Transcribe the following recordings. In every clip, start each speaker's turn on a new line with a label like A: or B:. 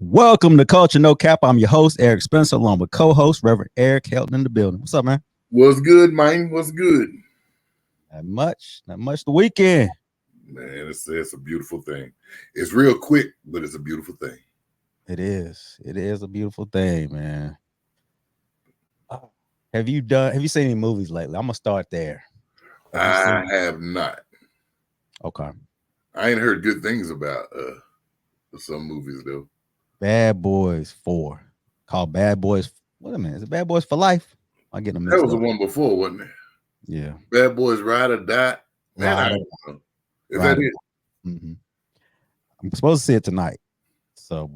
A: Welcome to Culture No Cap. I'm your host, Eric Spencer, along with co-host Reverend Eric Helton in the building. What's up, man?
B: What's good, man? What's good?
A: Not much. The weekend.
B: Man, it's a beautiful thing. It's real quick, but it's a beautiful thing.
A: It is. It is a beautiful thing, man. Have you seen any movies lately? I'm gonna start there.
B: I have not.
A: Okay.
B: I ain't heard good things about some movies though.
A: Bad Boys 4. Called Bad Boys. Wait a minute. Is it Bad Boys for Life? I'm getting them
B: That
A: mixed
B: was
A: up.
B: the one before, wasn't it?
A: Yeah.
B: Bad Boys Ride or Die. Man, I
A: Ride
B: don't know. Is
A: Ride
B: that it?
A: Mm-hmm. I'm supposed to see it tonight. So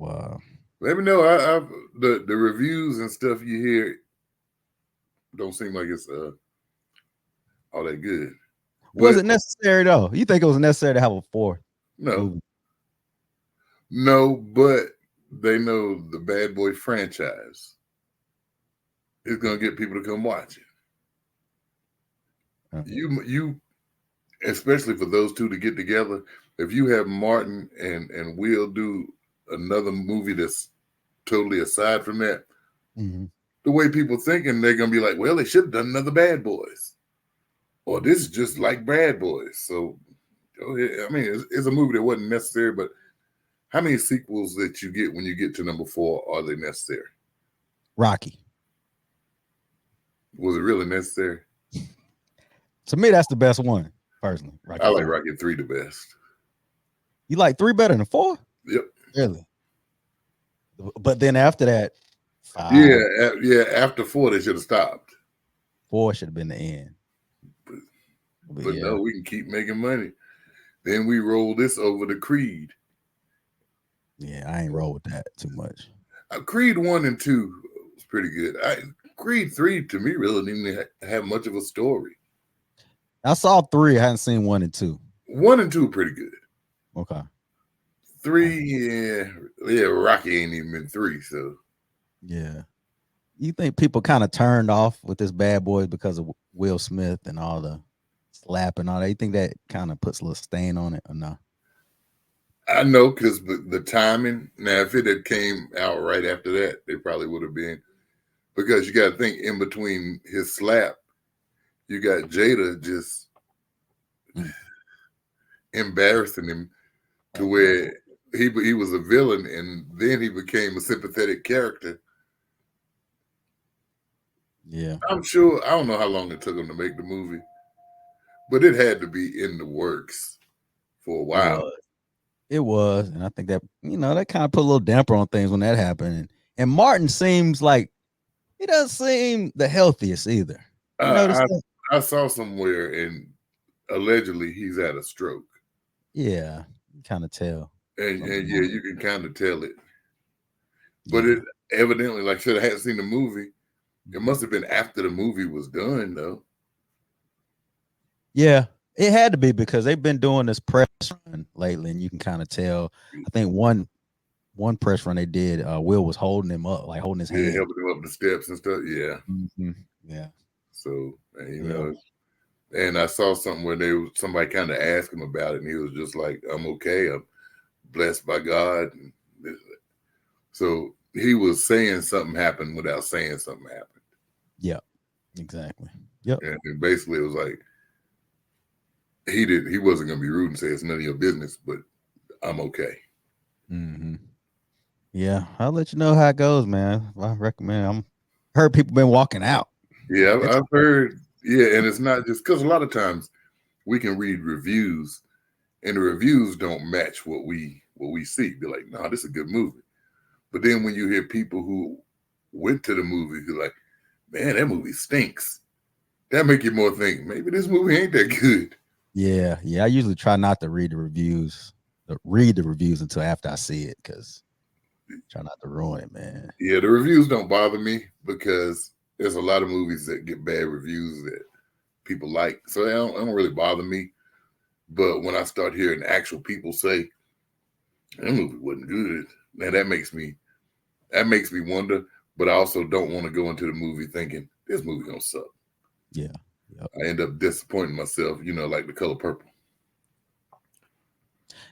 B: Let me know. I've the reviews and stuff you hear don't seem like it's all that good.
A: was it necessary though? You think it was necessary to have a 4th
B: No.
A: movie?
B: No, but they know the Bad Boy franchise is gonna get people to come watch it. You especially for those two to get together. If you have Martin and Will do another movie that's totally aside from that, the way people thinking, they're gonna be like, well, they should have done another Bad Boys, or this is just like Bad Boys. So, I mean, it's a movie that wasn't necessary. But how many sequels that you get when you get to number 4 are they necessary?
A: Rocky.
B: Was it really necessary?
A: To me, that's the best one, personally.
B: Rocky I like 4. Rocky 3 the best.
A: You like 3 better than 4?
B: Yep.
A: Really? But then after that, 5.
B: Yeah. After 4, they should have stopped.
A: 4 should have been the end.
B: But no, we can keep making money. Then we roll this over to Creed.
A: Yeah, I ain't roll with that too much.
B: Creed 1 and 2 was pretty good. Creed 3 to me really didn't even have much of a story.
A: I saw 3. I hadn't seen 1 and 2.
B: 1 and 2 pretty good.
A: Okay.
B: 3, yeah. Rocky ain't even been 3, so
A: yeah. You think people kind of turned off with this Bad Boys because of Will Smith and all the slap and all that? You think that kind of puts a little stain on it or no?
B: I know, because the timing. Now, if it had came out right after that, it probably would have been. Because you got to think, in between his slap, you got Jada just embarrassing him to where he was a villain, and then he became a sympathetic character.
A: Yeah,
B: I'm sure. I don't know how long it took him to make the movie, but it had to be in the works for a while.
A: It was, and I think that that kind of put a little damper on things when that happened. And Martin seems like he doesn't seem the healthiest either.
B: I saw somewhere, and allegedly he's had a stroke.
A: Yeah, you kind of tell.
B: And yeah, you can kind of tell it. But it evidently, like I said, I hadn't seen the movie. It must have been after the movie was done, though.
A: Yeah, it had to be because they've been doing this press run lately, and you can kind of tell. I think one press run they did, Will was holding him up, like holding his hand,
B: helping him up the steps and stuff. Yeah,
A: yeah.
B: So know, and I saw something where somebody kind of asked him about it, and he was just like, "I'm okay. I'm blessed by God." So he was saying something happened without saying something happened.
A: Yeah, exactly. Yep.
B: And basically, it was like he wasn't going to be rude and say it's none of your business, but I'm okay.
A: Yeah, I'll let you know how it goes, man. I recommend. Heard people been walking out.
B: Yeah, I've heard. Yeah, and it's not just because a lot of times we can read reviews, and the reviews don't match what we see. Be like, "No, this is a good movie," but then when you hear people who went to the movie who like, "Man, that movie stinks," that make you more think maybe this movie ain't that good.
A: Yeah. I usually try not to read the reviews until after I see it because try not to ruin it, man.
B: Yeah, the reviews don't bother me because there's a lot of movies that get bad reviews that people like, so they don't really bother me. But when I start hearing actual people say that movie wasn't good, now that makes me wonder. But I also don't want to go into the movie thinking this movie gonna suck.
A: Yeah. Yep.
B: I end up disappointing myself, like The Color Purple.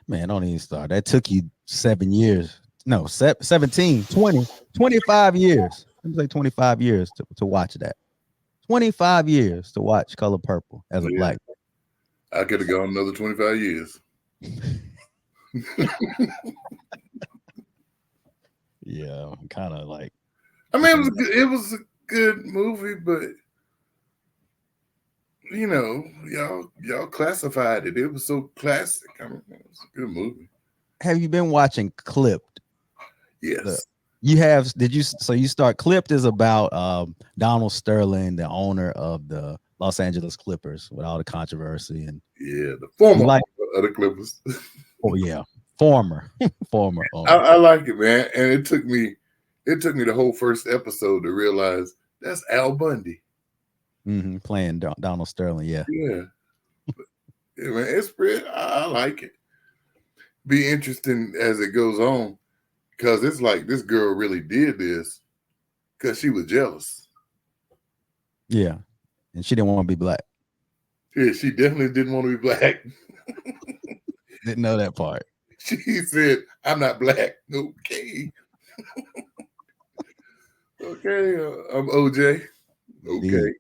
A: Man, don't even start. That took you 7 years No, 17, 20, 25 years. Let me say 25 years to watch that. 25 years to watch Color Purple as a black.
B: I could have gone another 25 years.
A: Yeah, kind of like.
B: I mean, it was a good movie, but you know, y'all classified it. It was so classic. I mean, it was a good movie.
A: Have you been watching Clipped?
B: Yes.
A: You have. Did you? So you start. Clipped is about Donald Sterling, the owner of the Los Angeles Clippers, with all the controversy and
B: the former of the Clippers.
A: Oh yeah, former.
B: I like it, man, and it took me the whole first episode to realize that's Al Bundy.
A: Playing Donald Sterling, yeah,
B: man, it's pretty. I like it. Be interesting as it goes on, because it's like this girl really did this because she was jealous.
A: Yeah, and she didn't want to be black.
B: Yeah, she definitely didn't want to be black.
A: Didn't know that part.
B: She said, "I'm not black." Okay. Okay, I'm OJ. Okay.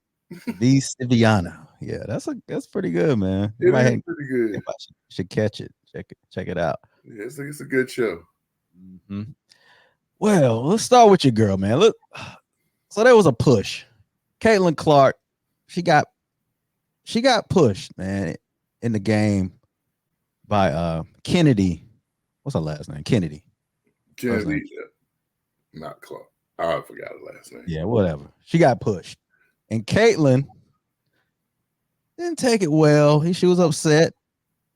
A: The Stiviano. Yeah, that's pretty good, man.
B: It is pretty good.
A: Should catch it. Check it out.
B: Yeah, it's a good show.
A: Well, let's start with your girl, man. Look, so there was a push. Caitlyn Clark, she got pushed, man, in the game by Kennedy. What's her last name? Kennedy.
B: Kennedy, not Clark. I forgot her last name.
A: Yeah, whatever. She got pushed. And Caitlyn didn't take it well. She was upset.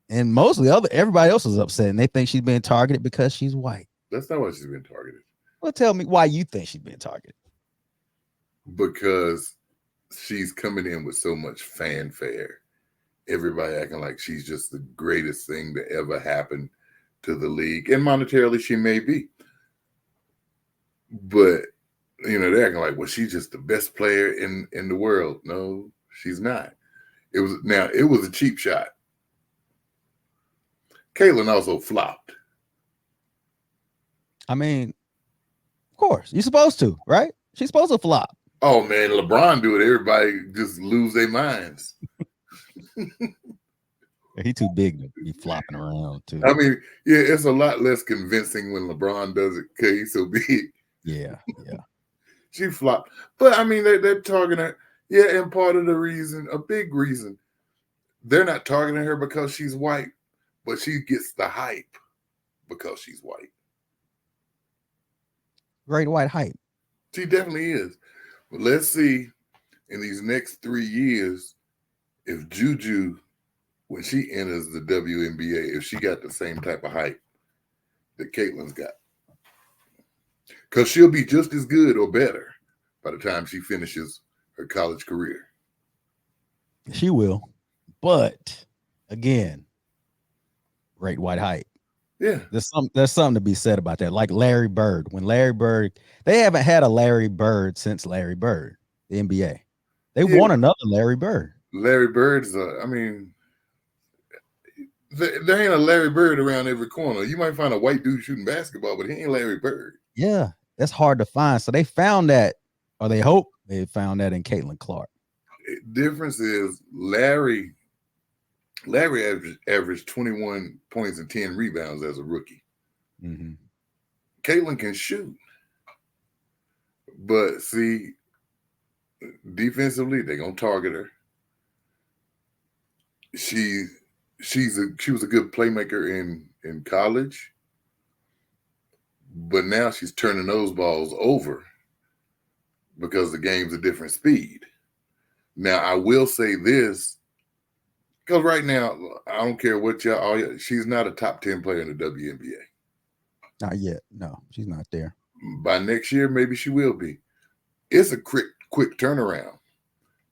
A: And mostly everybody else was upset. And they think she's being targeted because she's white.
B: That's not why she's been targeted.
A: Well, tell me why you think she's being targeted.
B: Because she's coming in with so much fanfare. Everybody acting like she's just the greatest thing that ever happened to the league. And monetarily, she may be. But, you know, they're acting like, well, she's just the best player in the world. No, she's not. It was a cheap shot. Caitlyn also flopped.
A: I mean, of course, you're supposed to, right? She's supposed to flop.
B: Oh, man, LeBron do it. Everybody just lose their minds.
A: He's too big to be flopping around, too.
B: I mean, yeah, it's a lot less convincing when LeBron does it because he's so big.
A: Yeah.
B: She flopped. But, I mean, they're targeting her. Yeah, and part of the reason, a big reason, they're not targeting her because she's white, but she gets the hype because she's white.
A: Great white hype.
B: She definitely is. But let's see in these next 3 years if Juju, when she enters the WNBA, if she got the same type of hype that Caitlyn's got. Because she'll be just as good or better by the time she finishes her college career.
A: She will. But, again, great white hype.
B: Yeah.
A: There's something to be said about that. Like Larry Bird. When Larry Bird, they haven't had a Larry Bird since Larry Bird, the NBA. They want another Larry Bird.
B: Larry Bird's, I mean, there ain't a Larry Bird around every corner. You might find a white dude shooting basketball, but he ain't Larry Bird.
A: Yeah, that's hard to find. So they found that, or they hope they found that in Caitlyn Clark.
B: Difference is Larry averaged 21 points and 10 rebounds as a rookie.
A: Mm-hmm.
B: Caitlyn can shoot. But see, defensively, they're going to target her. She was a good playmaker in college. But now she's turning those balls over because the game's a different speed. Now, I will say this, because right now, I don't care what she's not a top 10 player in the WNBA.
A: Not yet. No, she's not there.
B: By next year, maybe she will be. It's a quick turnaround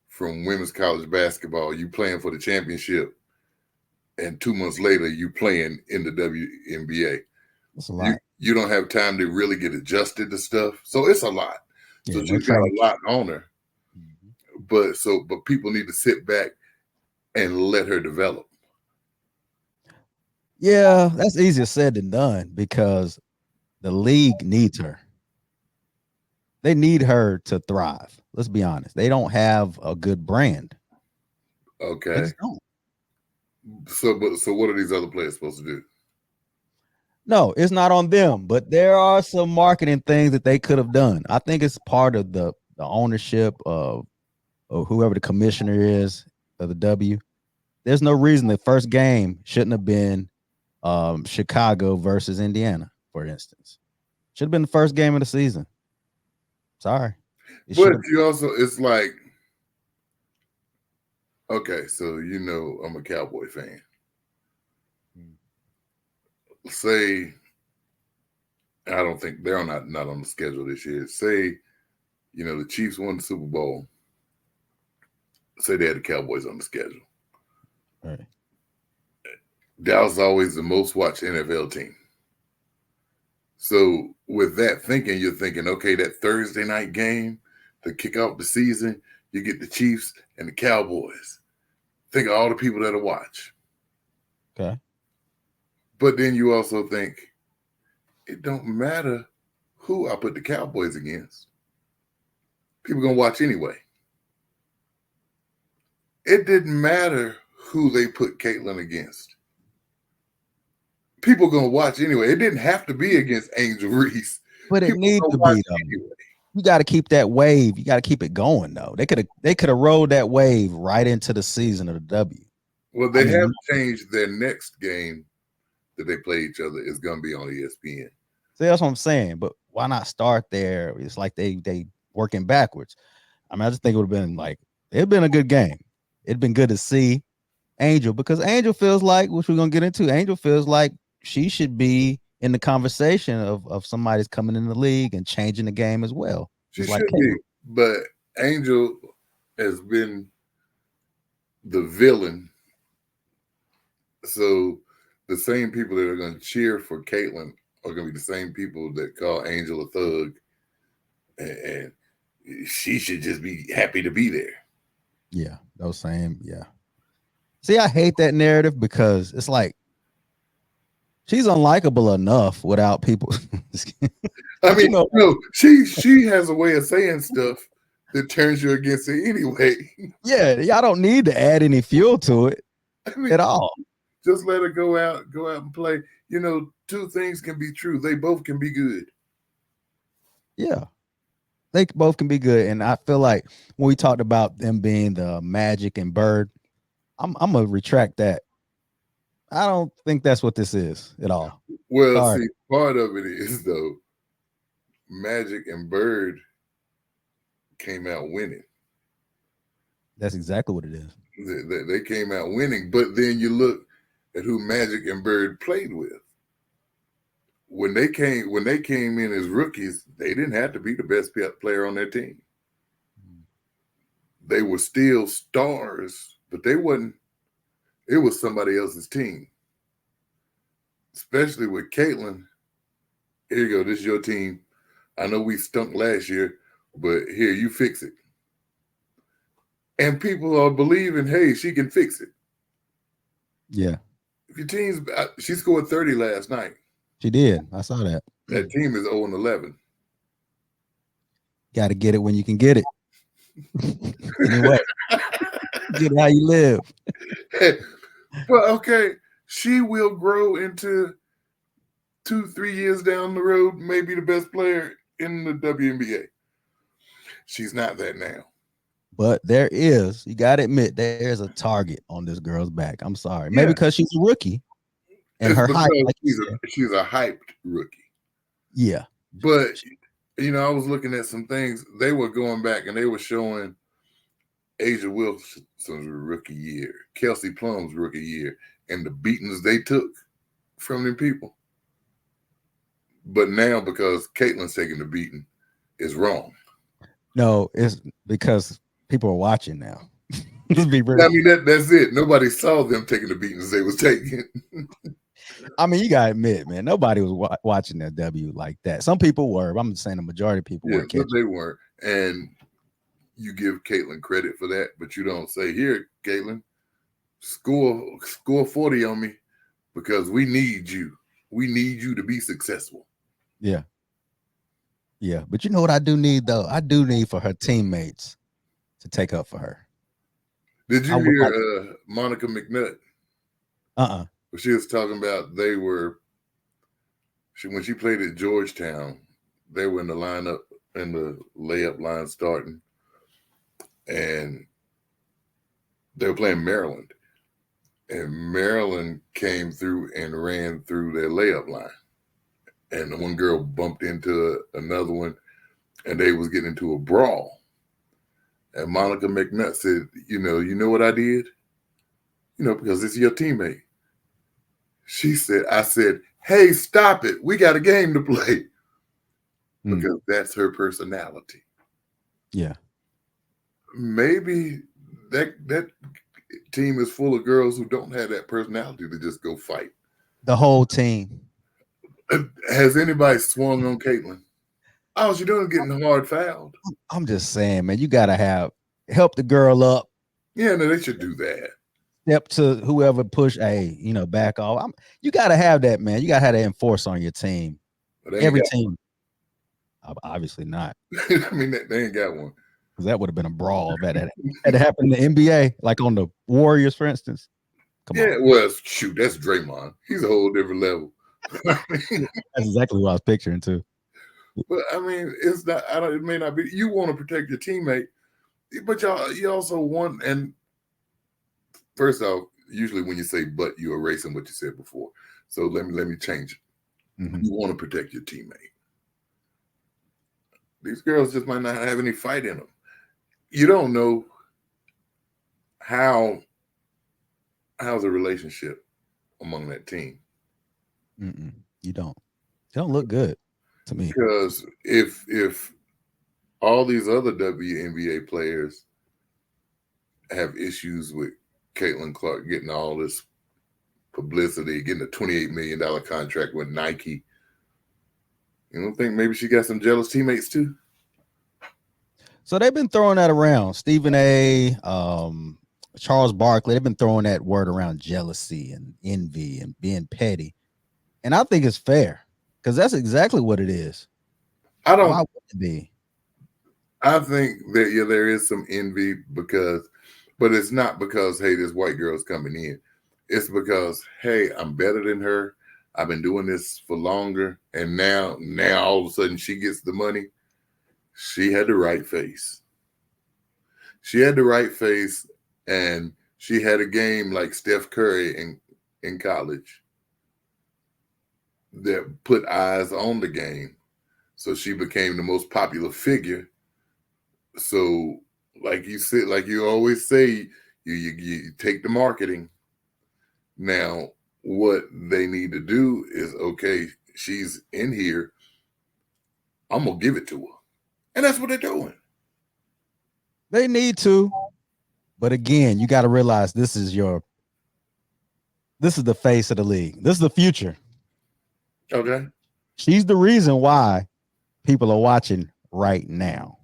B: from women's college basketball. You playing for the championship, and 2 months later, you playing in the WNBA.
A: That's a lot.
B: You don't have time to really get adjusted to stuff. So it's a lot. Yeah, so she's got a lot on her. Mm-hmm. But people need to sit back and let her develop.
A: Yeah, that's easier said than done because The league needs her. They need her to thrive. Let's be honest. They don't have a good brand.
B: Okay.
A: They just don't.
B: So what are these other players supposed to do?
A: No, it's not on them, but there are some marketing things that they could have done. I think it's part of the ownership of whoever the commissioner is of the W. There's no reason the first game shouldn't have been Chicago versus Indiana, for instance. Should have been the first game of the season. Sorry.
B: But you also, it's like, okay, so I'm a Cowboy fan. Say, I don't think they're not on the schedule this year. Say, the Chiefs won the Super Bowl. Say they had the Cowboys on the schedule.
A: Right.
B: Dallas is always the most watched NFL team. So with that thinking, you're thinking, okay, that Thursday night game to kick off the season, you get the Chiefs and the Cowboys. Think of all the people that'll watch.
A: Okay.
B: But then you also think, it don't matter who I put the Cowboys against. People going to watch anyway. It didn't matter who they put Caitlyn against. People going to watch anyway. It didn't have to be against Angel Reese.
A: But it needs to be, though. Anyway. You got to keep that wave. You got to keep it going, though. They could have rolled that wave right into the season of the W.
B: Well, they have changed their next game that they play each other is going to be on ESPN.
A: See, that's what I'm saying. But why not start there? It's like they working backwards. I mean, I just think it would have been it'd been a good game. It'd been good to see Angel, because Angel feels like, which we're gonna get into, Angel feels like she should be in the conversation of somebody's coming in the league and changing the game as well.
B: She should be, but Angel has been the villain. So the same people that are going to cheer for Caitlyn are going to be the same people that call Angel a thug, and she should just be happy to be there.
A: Yeah, those same. Yeah. See, I hate that narrative because it's like she's unlikable enough without people.
B: I mean, no, she has a way of saying stuff that turns you against it anyway.
A: Yeah, y'all don't need to add any fuel to it at all.
B: Just let her go out and play. Two things can be true. They both can be good.
A: Yeah. They both can be good. And I feel like when we talked about them being the Magic and Bird, I'm going to retract that. I don't think that's what this is at all.
B: Well, see, part of it is, though, Magic and Bird came out winning.
A: That's exactly what it is.
B: They came out winning. But then you look at who Magic and Bird played with. When they came in as rookies, they didn't have to be the best player on their team. They were still stars, but they wasn't. It was somebody else's team. Especially with Caitlyn. Here you go. This is your team. I know we stunk last year, but here, you fix it. And people are believing, hey, she can fix it.
A: Yeah.
B: If your team's, she scored 30 last night.
A: She did. I saw that.
B: That team is 0-11.
A: Got to get it when you can get it. Anyway, get how you live.
B: But okay, she will grow into 2-3 years down the road, maybe the best player in the WNBA. She's not that now.
A: But there is, you got to admit, there's a target on this girl's back. I'm sorry. Maybe because she's a rookie. And her hype, like
B: she's a hyped rookie.
A: Yeah.
B: But, I was looking at some things. They were going back and they were showing Asia Wilson's rookie year, Kelsey Plum's rookie year, and the beatings they took from them people. But now, because Caitlyn's taking the beating, it's wrong.
A: No, it's because people are watching now. Let's be real.
B: I mean, that's it. Nobody saw them taking the beatings they was taking.
A: I mean, you gotta admit, man, nobody was watching that W like that. Some people were. I'm just saying the majority of people weren't.
B: But they weren't. And you give Caitlyn credit for that, but you don't say, here, Caitlyn, score 40 on me because we need you. We need you to be successful.
A: Yeah. Yeah. But you know what I do need, though? I do need for her teammates to take up for her.
B: Did you hear Monica McNutt?
A: She
B: was talking about when she played at Georgetown, they were in the lineup, in the layup line starting, and they were playing Maryland. And Maryland came through and ran through their layup line. And the one girl bumped into another one, and they was getting into a brawl. And Monica McNutt said, you know what I did? Because it's your teammate. I said, hey, stop it. We got a game to play. Because that's her personality.
A: Yeah.
B: Maybe that team is full of girls who don't have that personality to just go fight.
A: The whole team.
B: Has anybody swung on Caitlyn? All she doing is getting hard fouled.
A: I'm just saying, man, you got to help the girl up.
B: Yeah, no, they should do that.
A: Step to whoever push, back off. You got to have that, man. You got to have that enforce on your team. Every team. Obviously not.
B: I mean, they ain't got one.
A: Because that would have been a brawl. That had happened in the NBA, like on the Warriors, for instance.
B: Come on. Well, shoot, that's Draymond. He's a whole different level.
A: That's exactly what I was picturing too.
B: But I mean, it's not. It may not be. You want to protect your teammate, but you also want. And first off, usually when you say "but," you're erasing what you said before. So let me change it. Mm-hmm. You want to protect your teammate. These girls just might not have any fight in them. You don't know how's a relationship among that team.
A: You don't. They don't look good to me.
B: Because if all these other WNBA players have issues with Caitlyn Clark getting all this publicity, getting a $28 million contract with Nike, you don't think maybe she got some jealous teammates too?
A: So they've been throwing that around. Stephen A., Charles Barkley, they've been throwing that word around, jealousy and envy and being petty. And I think it's fair because that's exactly what it is. Why would it be?
B: I think that there is some envy but it's not because, hey, this white girl's coming in. It's because, hey, I'm better than her. I've been doing this for longer. And now all of a sudden she gets the money. She had the right face. She had the right face, and she had a game like Steph Curry in college that put eyes on the game. So she became the most popular figure. So like you said, like you always say, you take the marketing. Now, what they need to do is, okay, she's in here. I'm going to give it to her. And that's what they're doing.
A: They need to. But again, you got to realize this is the face of the league. This is the future.
B: Okay.
A: She's the reason why people are watching right now.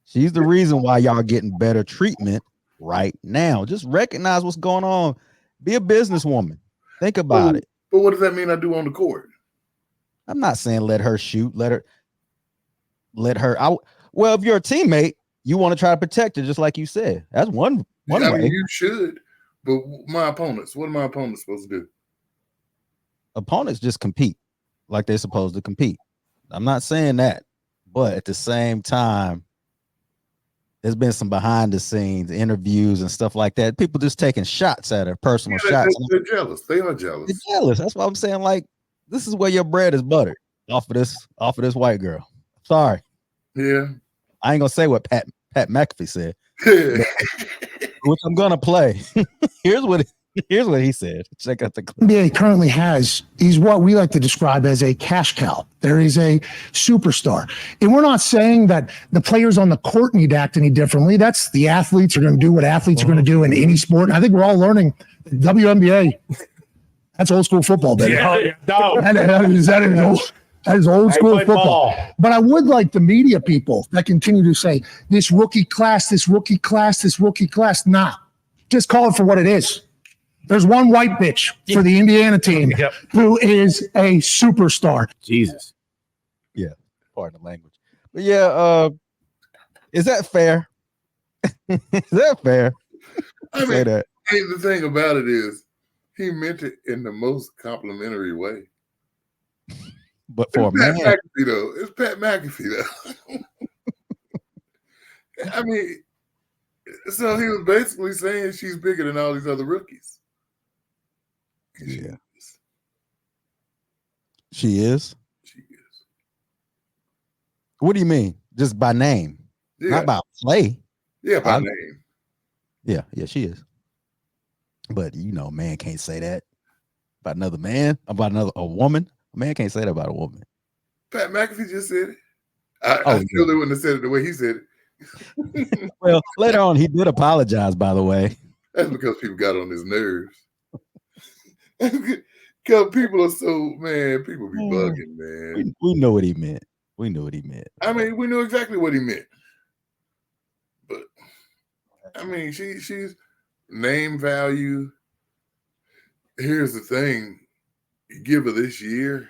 A: She's the reason why y'all getting better treatment right now. Just recognize what's going on. Be a businesswoman. Think about it.
B: But what does that mean I do on the court?
A: I'm not saying let her shoot. Let her out. Well, if you're a teammate, you want to try to protect her, just like you said. That's one way.
B: Mean, you should. But my opponents, what are my opponents supposed to do?
A: Opponents just compete like they're supposed to compete. I'm not saying that. But at the same time, there's been some behind the scenes interviews and stuff like that. People just taking shots at her, personal shots.
B: They're jealous. They are jealous.
A: They're jealous. That's why I'm saying, like, this is where your bread is buttered off of this white girl. Sorry.
B: Yeah.
A: I ain't gonna say what Pat McAfee said, which I'm gonna play. Here's what he said. Check out the clip.
C: NBA currently he's what we like to describe as a cash cow. There is a superstar. And we're not saying that the players on the court need to act any differently. That's the athletes are going to do what athletes are going to do in any sport. And I think we're all learning WNBA. That's old school football, baby.
D: Yeah.
C: That is old school football. But I would like the media people that continue to say this rookie class. Nah, just call it for what it is. There's one white bitch for the Indiana team who is a superstar.
D: Jesus.
A: Yeah, pardon the language. But yeah, is that fair? Is that fair?
B: I mean,
A: Say that.
B: the thing about it is, he meant it in the most complimentary way.
A: But for a man,
B: McAfee though, it's Pat McAfee though. I mean, so he was basically saying she's bigger than all these other rookies.
A: Yeah, she is.
B: She is.
A: What do you mean? Just by name, not by play?
B: Yeah, by name.
A: Yeah, she is. But man can't say that about another man, about a woman. A man can't say that about a woman.
B: Pat McAfee just said it. I surely wouldn't have said it the way he said it.
A: Well, later on, he did apologize, by the way.
B: That's because people got on his nerves. Because people are people be bugging, man.
A: We know what he meant. We knew what he meant.
B: I mean, we knew exactly what he meant. But, I mean, she's name value. Here's the thing. You give her this year,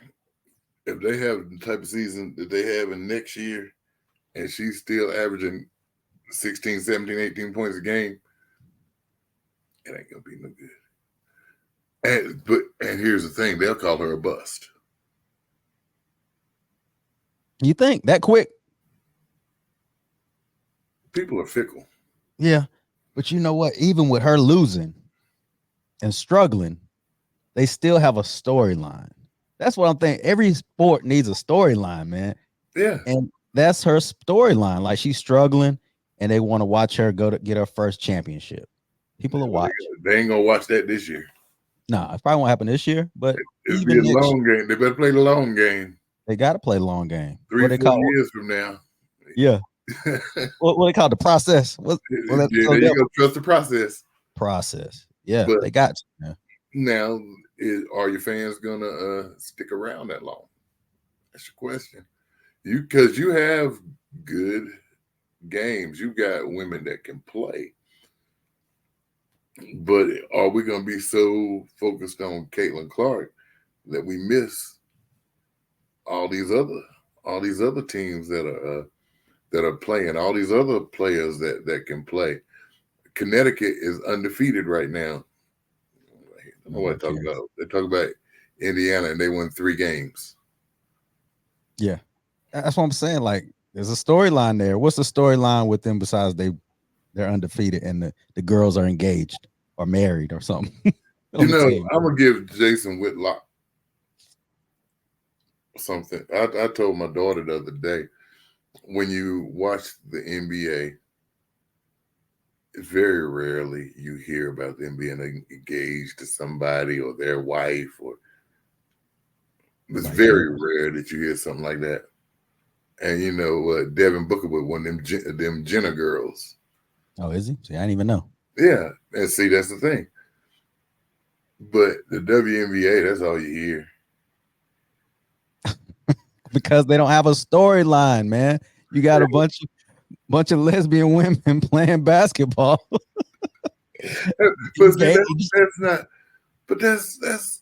B: if they have the type of season that they have in next year, and she's still averaging 16, 17, 18 points a game, it ain't going to be no good. And here's the thing. They'll call her a bust.
A: You think that quick?
B: People are fickle.
A: Yeah. But you know what? Even with her losing and struggling, they still have a storyline. That's what I'm thinking. Every sport needs a storyline, man.
B: Yeah.
A: And that's her storyline. Like, she's struggling and they want to watch her go to get her first championship. People will watch.
B: They ain't going to watch that this year.
A: No, it probably won't happen this year, but
B: it'll be a long game. They better play the long game.
A: They got to play the long game.
B: 3-4 years from now.
A: Yeah. what they call the process?
B: There you go. Trust the process.
A: Process. Yeah, but they got you. Yeah.
B: Now, are your fans gonna stick around that long? That's your question. Because you have good games. You got women that can play. But are we gonna be so focused on Caitlyn Clark that we miss all these other teams that are playing, all these other players that can play? Connecticut is undefeated right now. I don't know what they're talking about. They talk about Indiana and they won 3 games.
A: Yeah, that's what I'm saying. Like, there's a storyline there. What's the storyline with them besides they're undefeated and the girls are engaged or married or something?
B: I'm gonna give Jason Whitlock something. I told my daughter the other day, when you watch the NBA, very rarely you hear about them being engaged to somebody or their wife, or it's very rare that you hear something like that. And Devin Booker was one of them Jenner girls.
A: Oh, is he? See, I didn't even know.
B: Yeah, and see, that's the thing. But the WNBA, that's all you hear.
A: Because they don't have a storyline, man. You got a bunch of lesbian women playing basketball.
B: But that's not. But that's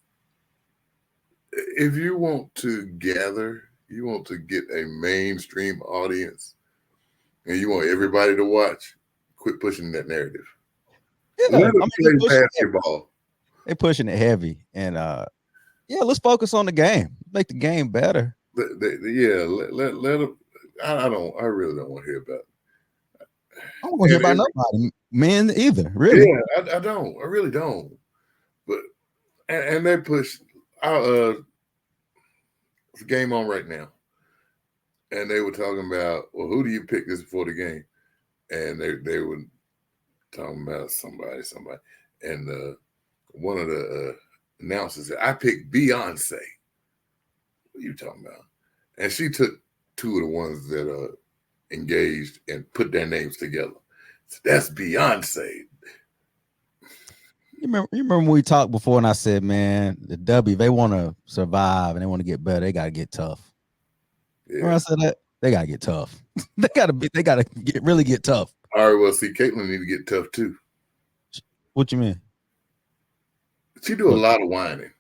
B: if you want to gather, you want to get a mainstream audience, and you want everybody to watch. Quit pushing that narrative.
A: Yeah,
B: let them play basketball.
A: They're pushing it heavy, and let's focus on the game. Make the game better.
B: Let them. I really don't want to hear about it.
A: I don't want to hear about nobody, men either. Really?
B: Yeah, I don't. I really don't. But and they push. It's a game on right now, and they were talking about, well, who do you pick this before the game? And they were talking about somebody, and one of the announcers said, "I picked Beyonce." What are you talking about? And she took 2 of the ones that are engaged and put their names together. So that's Beyonce.
A: You remember when we talked before, and I said, man, the W, they want to survive and they want to get better. They got to get tough. Yeah. Remember I said that? They got to get tough. They got to really get tough.
B: All right, well, see, Caitlyn need to get tough too.
A: What you mean?
B: She do a lot of whining.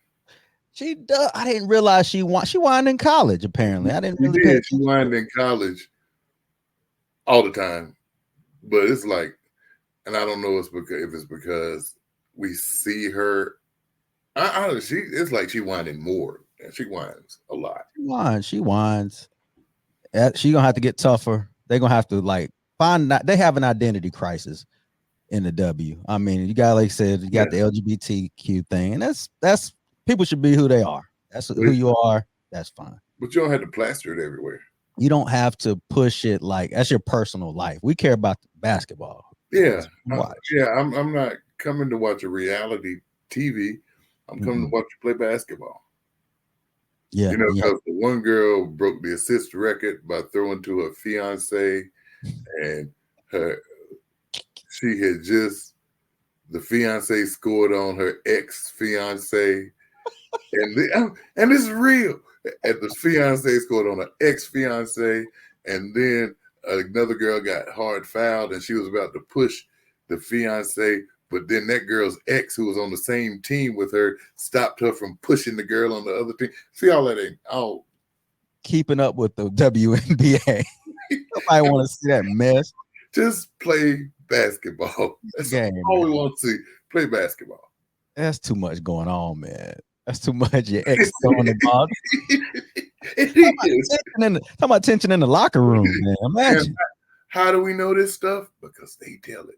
A: She does. I didn't realize she whined in college. Apparently, I didn't really.
B: She whined in college all the time, but it's like, and I don't know if it's because we see her. It's like she whining more, and she whines a lot.
A: She whines. She gonna have to get tougher. They're gonna have to find that they have an identity crisis in the W. I mean, you got, like I said, you got the LGBTQ thing, and that's people should be who they are. That's who you are. That's fine.
B: But you don't have to plaster it everywhere.
A: You don't have to push it that's your personal life. We care about basketball.
B: Yeah, I'm not coming to watch a reality TV. I'm coming to watch you play basketball.
A: Yeah,
B: because the one girl broke the assist record by throwing to her fiance, and the fiance scored on her ex-fiance, and this is real. And the fiance scored on her ex-fiance, and then another girl got hard fouled, and she was about to push the fiance, but then that girl's ex, who was on the same team with her, stopped her from pushing the girl on the other team. See, all that ain't all
A: keeping up with the WNBA. Nobody want to see that mess.
B: Just play basketball. That's all we want to see. Play basketball.
A: That's too much going on, man. That's too much. Your ex on the ball. Talking about tension in the locker room, man. Imagine.
B: And how do we know this stuff? Because they tell it.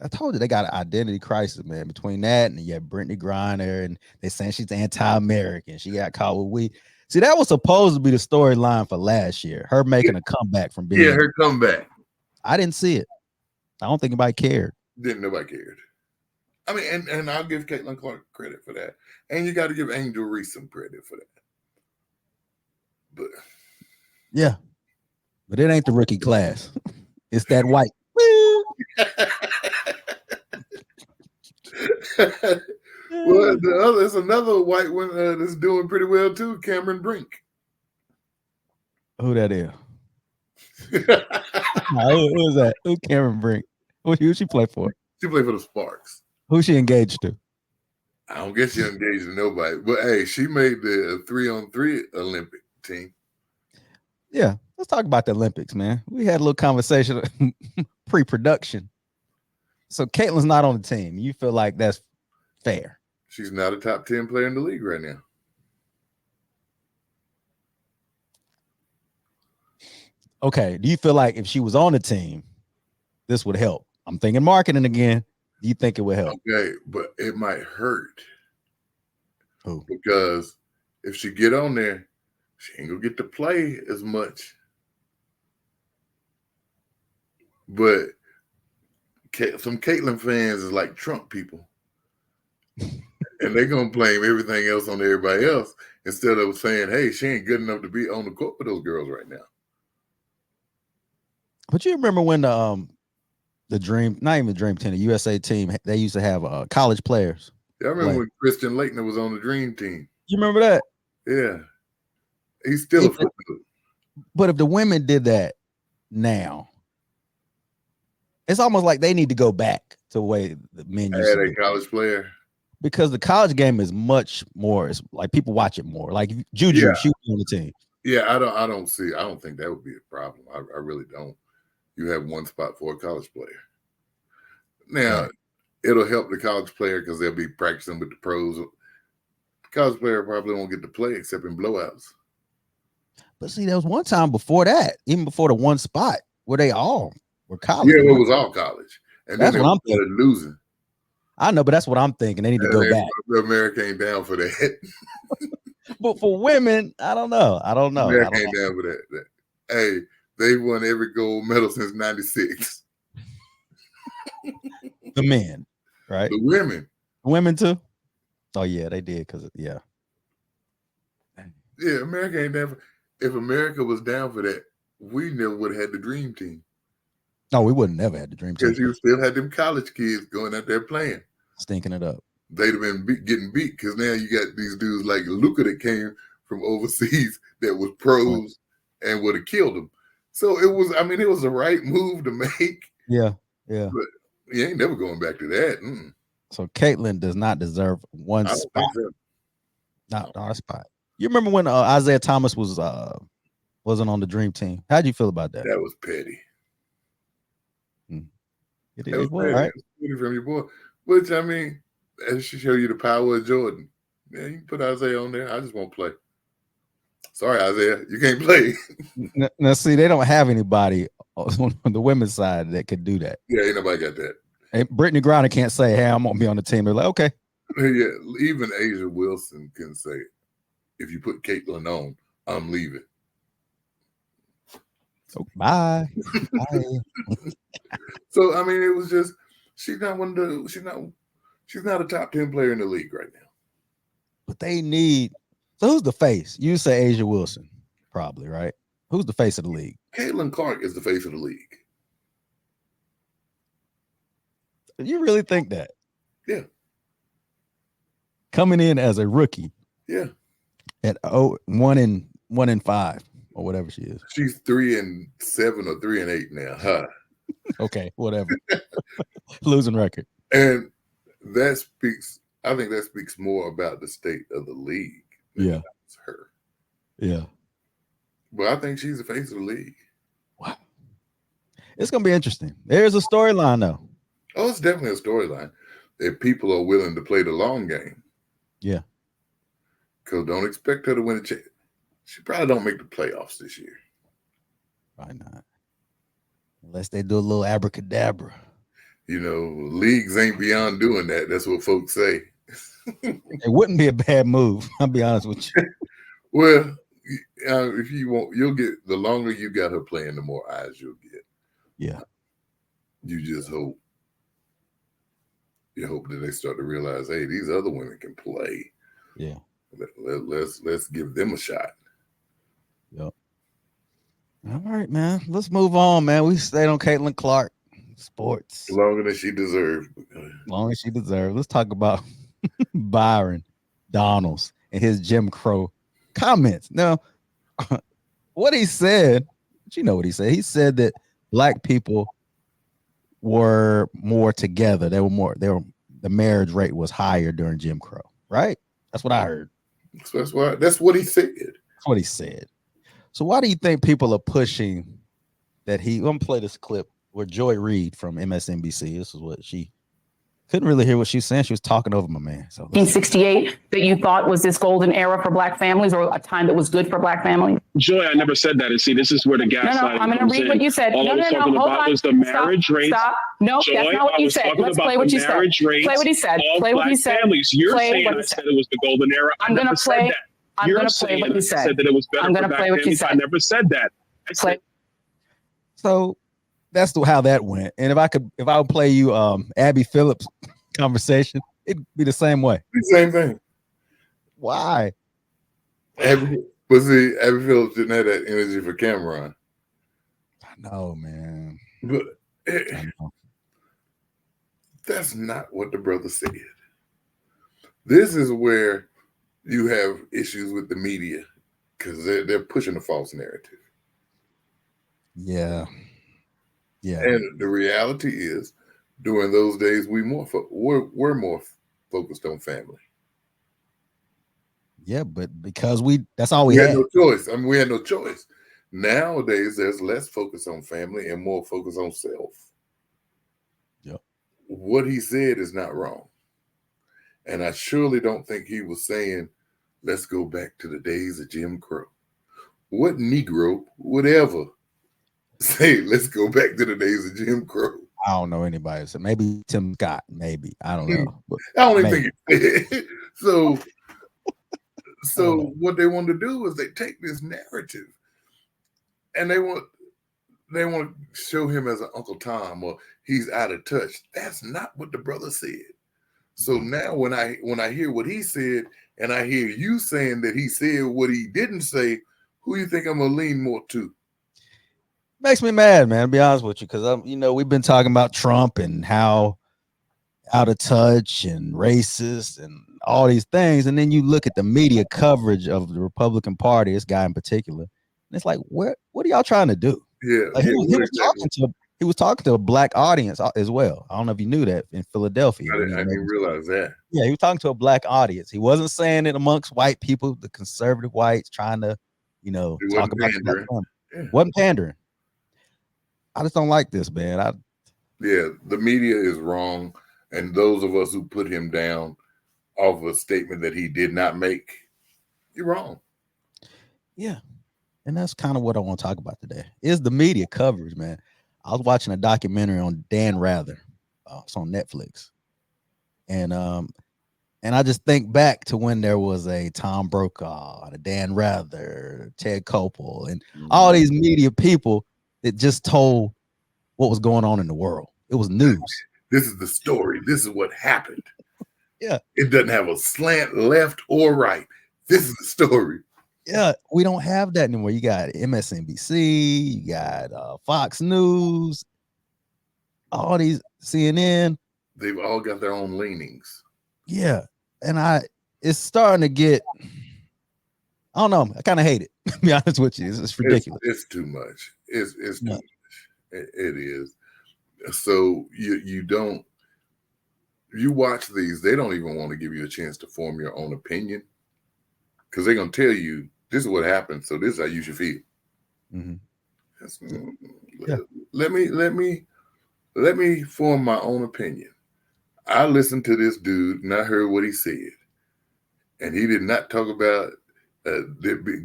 A: I told you they got an identity crisis, man. Between that and you have Brittany Griner, and they're saying she's anti-American. She got caught with weed. See, that was supposed to be the storyline for last year. Her making a comeback from being.
B: Yeah, her comeback.
A: I didn't see it. I don't think anybody cared.
B: Didn't nobody cared. I mean, and I'll give Caitlyn Clark credit for that. And you got to give Angel Reese some credit for that. But
A: yeah. But it ain't the rookie class. It's that white.
B: Well, there's another white one that's doing pretty well too, Cameron Brink.
A: Who that is? Who is that? Who Cameron Brink? Who she play for?
B: She played for the Sparks.
A: Who she engaged to?
B: I don't guess she engaged to nobody, but hey, she made the 3-on-3 Olympic team.
A: Yeah, let's talk about the Olympics, man. We had a little conversation pre-production. So Caitlyn's not on the team. You feel like that's fair?
B: She's not a top 10 player in the league right now.
A: Okay. Do you feel like if she was on the team, this would help? I'm thinking marketing again. Do you think it would help?
B: Okay, but it might hurt.
A: Who?
B: Because if she get on there, she ain't gonna get to play as much. But some Caitlyn fans is like Trump people. And they're going to blame everything else on everybody else instead of saying, hey, she ain't good enough to be on the court with those girls right now.
A: But you remember when the Dream, not even the Dream Team, the USA team, they used to have college players.
B: Yeah, I remember when Christian Laettner was on the Dream Team.
A: You remember that?
B: Yeah. He's still a football.
A: But if the women did that now, it's almost like they need to go back to the way the men used to
B: be. A college player.
A: Because the college game is much more, it's like people watch it more. Like Juju, she was on the team.
B: Yeah, I don't think that would be a problem. I really don't. You have one spot for a college player. Now, it'll help the college player because they'll be practicing with the pros. The college player probably won't get to play except in blowouts.
A: But see, there was one time before that, even before the one spot, where they all were college.
B: Yeah, it was all college. And then they started losing.
A: I know, but that's what I'm thinking. They need to go back.
B: America ain't down for that.
A: But for women, I don't know.
B: America ain't down for that. Hey, they won every gold medal since '96.
A: The men, right?
B: The women.
A: Women too? Oh, yeah, they did. Yeah,
B: America ain't down for. If America was down for that, we never would have had the Dream Team.
A: No, we wouldn't never had the Dream Team.
B: Because you still had them college kids going out there playing.
A: Stinking it up.
B: They'd have been getting beat because now you got these dudes like Luka that came from overseas that was pros and would have killed them. So it was the right move to make.
A: Yeah.
B: But you ain't never going back to that.
A: So Caitlyn does not deserve one spot.
B: So.
A: Not our spot. You remember when Isaiah Thomas wasn't on the Dream Team? How'd you feel about that?
B: That was petty.
A: It
B: was
A: was
B: petty.
A: Right.
B: It was petty from your boy. Which, I mean, it should show you the power of Jordan. Yeah, you can put Isaiah on there. I just won't play. Sorry, Isaiah, you can't play.
A: Now, see, they don't have anybody on the women's side that could do that.
B: Yeah, ain't nobody got that.
A: And Brittany Griner can't say, "Hey, I'm gonna be on the team." They're like, "Okay."
B: Yeah, even Asia Wilson can say, "If you put Caitlyn on, I'm leaving."
A: So, bye. Bye.
B: So I mean, it was just she's not a top 10 player in the league right now.
A: But they need. So who's the face? You say Asia Wilson, probably, right? Who's the face of the league?
B: Caitlyn Clark is the face of the league.
A: You really think that?
B: Yeah.
A: Coming in as a rookie.
B: Yeah.
A: At 1-5 or whatever she is.
B: She's 3-7 or 3-8 now. Huh?
A: Okay, whatever. Losing record.
B: And I think that speaks more about the state of the league.
A: Yeah.
B: It's her.
A: Yeah.
B: But I think she's the face of the league.
A: Wow. It's going to be interesting. There's a storyline, though.
B: Oh, it's definitely a storyline. If people are willing to play the long game.
A: Yeah.
B: Because don't expect her to win a chance. She probably don't make the playoffs this year.
A: Why not? Unless they do a little abracadabra.
B: You know, leagues ain't beyond doing that. That's what folks say.
A: It wouldn't be a bad move. I'll be honest with you.
B: Well, if you want, you'll get, the longer you got her playing, the more eyes you'll get.
A: Yeah.
B: You just hope. You hope that they start to realize, hey, these other women can play.
A: Yeah.
B: Let's give them a shot.
A: Yep. All right, man. Let's move on, man. We stayed on Caitlyn Clark. Sports.
B: Longer than she deserved.
A: Long as she deserved. Let's talk about Byron Donalds and his Jim Crow comments. Now, what he said, you know what he said. He said that black people were more together. The marriage rate was higher during Jim Crow, right? That's what I heard.
B: That's what he said.
A: That's what he said. So why do you think people are pushing that I'm gonna play this clip where Joy Reid from MSNBC, this is what she couldn't really hear what she was saying. She was talking over my man. So
D: 1968 that you thought was this golden era for black families, or a time that was good for black families?
E: Joy, I never said that. And see, this is where the gaslighting
D: No, I'm going to read what you said.
E: All I was talking about was the marriage rate.
D: Stop. No,
E: Joy,
D: that's not what you said. Let's play what you said. Play what he said. Play what he said.
E: Families. You're
D: Play
E: saying
D: what
E: I
D: he
E: said
D: said.
E: it was the golden era.
D: I'm going to play. I'm going to play what you
E: I
D: said.
E: said that it was better
D: I'm going
E: for
D: to
E: black
D: play what you
E: families.
D: said.
E: I never said that.
A: So that's how that went. And if I would play you Abby Phillips conversation, it'd be the same way.
B: The same thing.
A: Why?
B: Abby Phillips didn't have that energy for Cameron.
A: I know, man.
B: But
A: I know.
B: That's not what the brother said. This is where you have issues with the media because they're pushing a false narrative.
A: Yeah. Yeah.
B: And the reality is, during those days, we're more focused on family.
A: Yeah, but because that's all we
B: had
A: had.
B: no choice. I mean, we had no choice. Nowadays, there's less focus on family and more focus on self.
A: Yep. What
B: he said is not wrong. And I surely don't think he was saying, let's go back to the days of Jim Crow. What Negro would ever say, let's go back to the days of Jim Crow?
A: I don't know anybody. So maybe Tim Scott, maybe. I don't know. But
B: I don't even think it did. So what they want to do is they take this narrative and they want to show him as an Uncle Tom or he's out of touch. That's not what the brother said. So now when I hear what he said and I hear you saying that he said what he didn't say, who you think I'm gonna lean more to?
A: Makes me mad, man, to be honest with you, because we've been talking about Trump and how out of touch and racist and all these things, and then you look at the media coverage of the Republican Party, this guy in particular, and it's like, what are y'all trying to do?
B: Yeah,
A: like, he he was talking to a black audience as well. I don't know if you knew that in Philadelphia.
B: I didn't realize that.
A: Yeah, he was talking to a black audience. He wasn't saying it amongst white people, the conservative whites, trying to, talk about
B: pandering.
A: Yeah. Wasn't pandering. I just don't like this, man.
B: Yeah, the media is wrong, and those of us who put him down off of a statement that he did not make, you're wrong.
A: Yeah, and that's kind of what I want to talk about today. Is the media coverage, man. I was watching a documentary on Dan Rather. It's on Netflix, and I just think back to when there was a Tom Brokaw, a Dan Rather, Ted Koppel, and all these media people that just told what was going on in the world. It was news.
B: This is the story. This is what happened.
A: Yeah.
B: It doesn't have a slant left or right. This is the story.
A: Yeah, we don't have that anymore. You got MSNBC, you got Fox News, all these CNN.
B: They've all got their own leanings.
A: Yeah, and it's starting to get. I don't know. I kind of hate it. To be honest with you, it's ridiculous.
B: It's too much. It's too much. It is. So you watch these. They don't even want to give you a chance to form your own opinion, because they're gonna tell you this is what happened. So this is how you should feel. Yeah. Let me form my own opinion. I listened to this dude and I heard what he said, and he did not talk about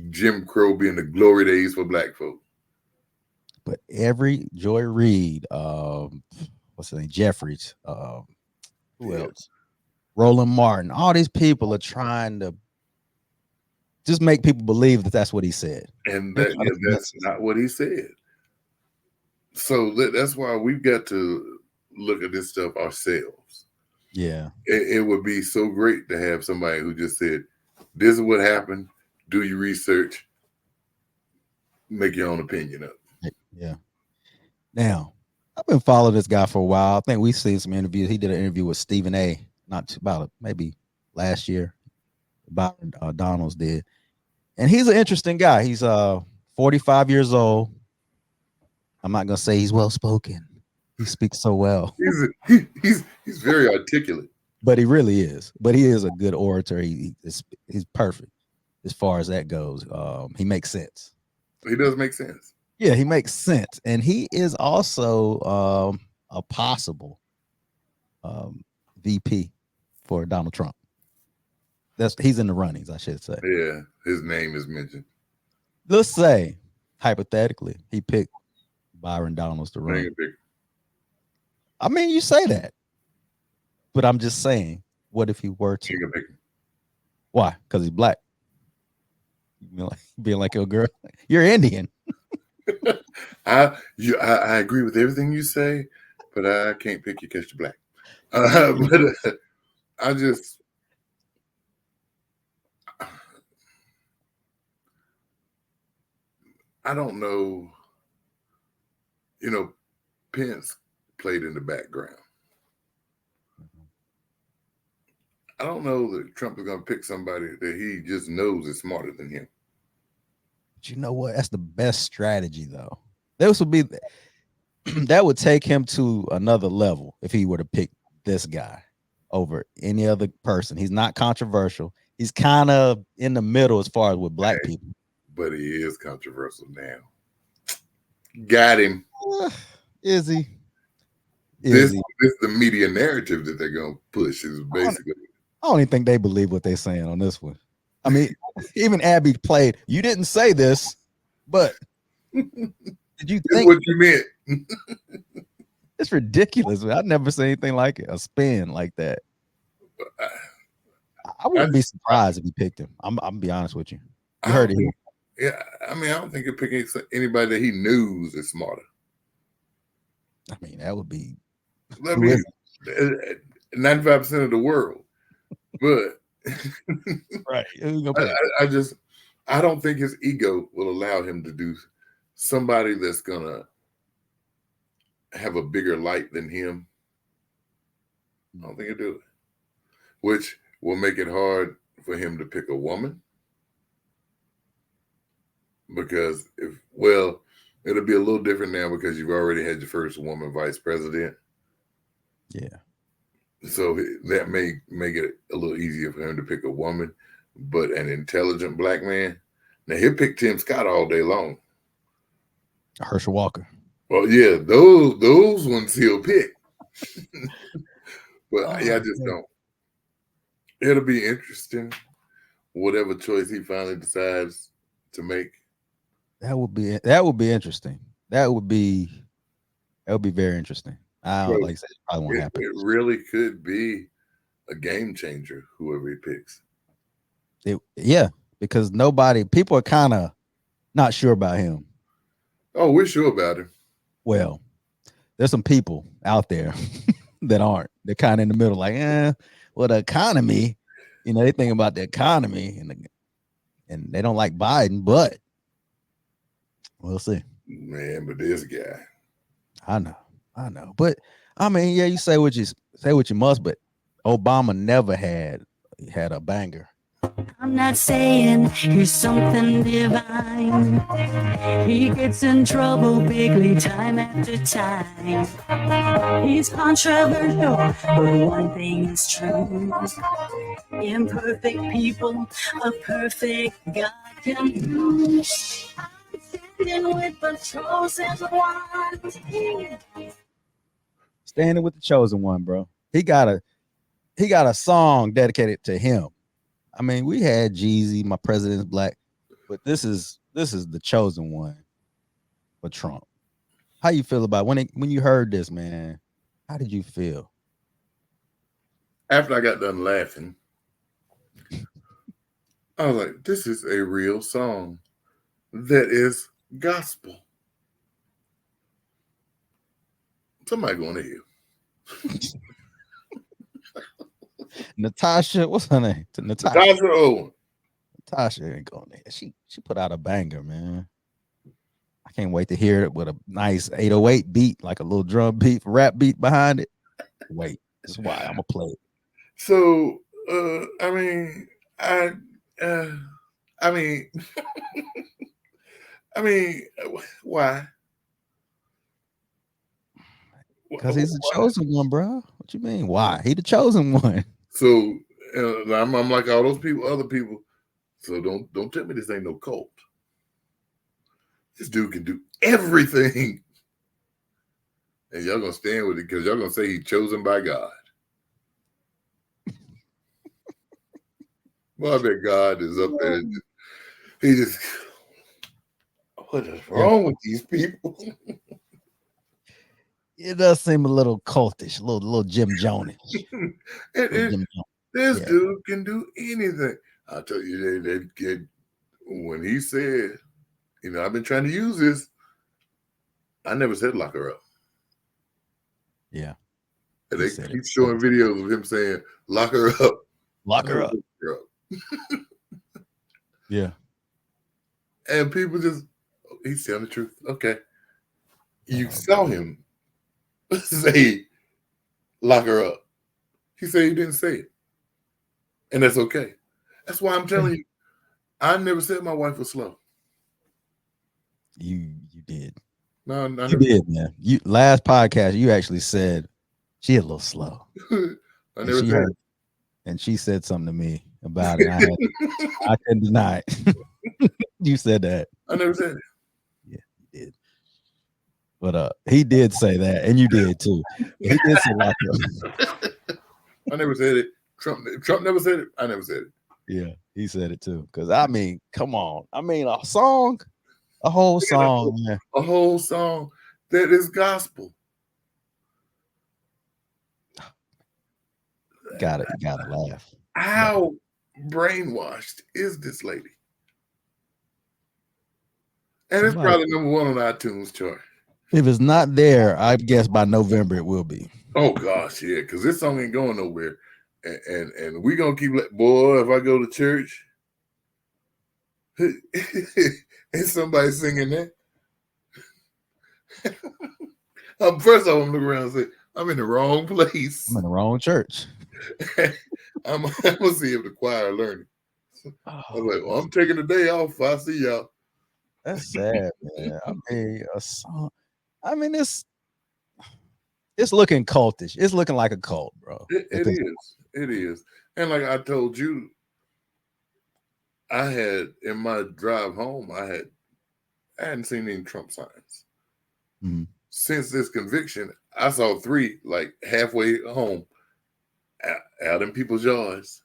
B: Jim Crow being the glory days for black folk.
A: But every Joy Reid, what's his name, Jeffries, who else? Roland Martin. All these people are trying to just make people believe that that's what he said,
B: and that's not what he said. So that's why we've got to look at this stuff ourselves.
A: Yeah,
B: it would be so great to have somebody who just said, "This is what happened. Do your research, make your own opinion up."
A: Yeah. Now, I've been following this guy for a while. I think we've seen some interviews. He did an interview with Stephen A. Maybe last year. Byron Donalds did, and he's an interesting guy. He's 45 years old. I'm not gonna say he's well spoken. He speaks so well.
B: He's very articulate.
A: But he really is. But he is a good orator. He's perfect as far as that goes. He makes sense.
B: He does make sense.
A: Yeah, he makes sense, and he is also a possible VP for Donald Trump. He's in the runnings, I should say.
B: Yeah, his name is mentioned.
A: Let's say, hypothetically, he picked Byron Donalds to run. I mean, you say that, but I'm just saying, what if he were to? Why? Because he's black. Being like, oh, girl, you're Indian.
B: I agree with everything you say, but I can't pick you because you're black. But I don't know. Pence played in the background. I don't know that Trump is going to pick somebody that he just knows is smarter than him.
A: But you know what? That's the best strategy, though. That would take him to another level if he were to pick this guy over any other person. He's not controversial. He's kind of in the middle as far as with black people.
B: But he is controversial now. Got him.
A: Is he?
B: This the media narrative that they're going to push is basically.
A: I don't even think they believe what they're saying on this one. I mean, even Abby played. You didn't say this, but did you think
B: what you meant?
A: It's ridiculous. I've never seen anything like it. A spin like that. I wouldn't be surprised if he picked him. I'm gonna be honest with you. You heard it here.
B: Yeah, I mean, I don't think he'd pick anybody that he knows is smarter.
A: I mean, that would be.
B: I mean, 95% of the world, but
A: right.
B: I don't think his ego will allow him to do somebody that's gonna have a bigger light than him. I don't think he'll do it, which will make it hard for him to pick a woman. Because if It'll be a little different now because you've already had your first woman vice president.
A: Yeah.
B: So that may make it a little easier for him to pick a woman, but an intelligent black man. Now he'll pick Tim Scott all day long.
A: Herschel Walker.
B: Well, yeah, those ones he'll pick. But I just don't. It'll be interesting, whatever choice he finally decides to make.
A: That would be interesting. That would be very interesting. I don't like I said, it probably won't happen.
B: It really could be a game changer, whoever he picks.
A: Yeah, because people are kind of not sure about him.
B: Oh, we're sure about him.
A: Well, there's some people out there that aren't. They're kind of in the middle, like, well, the economy, they think about the economy and they don't like Biden, but we'll see.
B: Man, but this guy.
A: I know. But I mean, yeah, you say what you must, but Obama never had a banger.
F: I'm not saying he's something divine. He gets in trouble bigly time after time. He's controversial, but one thing is true. Imperfect people, a perfect God can do. I'm standing with the chosen one.
A: Standing with the chosen one, bro. He got a song dedicated to him. I mean, we had Jeezy, My President's Black, but this is the chosen one for Trump. How you feel about when you heard this, man? How did you feel?
B: After I got done laughing, I was like, this is a real song that is gospel. Somebody going to hear.
A: Natasha, what's her name?
B: Natasha Owen.
A: Natasha ain't going there. She put out a banger, man. I can't wait to hear it with a nice 808 beat, like a little drum beat, rap beat behind it. Wait, that's why I'm gonna play it.
B: So, I mean, why?
A: Because he's the chosen one, bro. What you mean? Why? He the chosen one.
B: So I'm like all those people, other people. So don't tell me this ain't no cult. This dude can do everything, and y'all gonna stand with it because y'all gonna say he's chosen by God. Well, I bet God is up there. He just, what is wrong with these people?
A: It does seem a little cultish, a little Jim Jones.
B: This dude can do anything. I'll tell you, they get when he said, I've been trying to use this. I never said lock her up.
A: Yeah.
B: And they keep showing videos of him saying, lock her up.
A: Lock her up. Yeah.
B: And people just, he's telling the truth. Okay. You saw him say, lock her up. He said he didn't say it. And that's okay. That's why I'm telling you, I never said my wife was slow.
A: You did.
B: No,
A: you did, man. You last podcast, you actually said she a little slow.
B: I never said it.
A: And she said something to me about it. I couldn't deny it. You said that.
B: I never said it.
A: Yeah, you did. But he did say that, and you did too. He did say lock up.
B: I never said it. Trump never said it. I never said it.
A: Yeah, he said it too. Because I mean, come on. I mean, a whole song, man.
B: A whole song that is gospel.
A: Gotta laugh.
B: How brainwashed is this lady? And it's probably number one on iTunes chart.
A: If it's not there, I guess by November it will be.
B: Oh gosh, yeah, because this song ain't going nowhere. And we gonna keep boy, if I go to church and somebody singing that. First off, I'm looking around and say, I'm in the wrong place.
A: I'm in the wrong church.
B: I'm gonna see if the choir learning. I was like, well, I'm taking the day off. I see y'all.
A: That's sad, man. I mean, a song. I mean, it's looking cultish. It's looking like a cult, bro.
B: It is. It is. And like I told you, I had in my drive home, I hadn't seen any Trump signs.
A: Mm-hmm.
B: Since this conviction, I saw 3 like halfway home out in people's yards.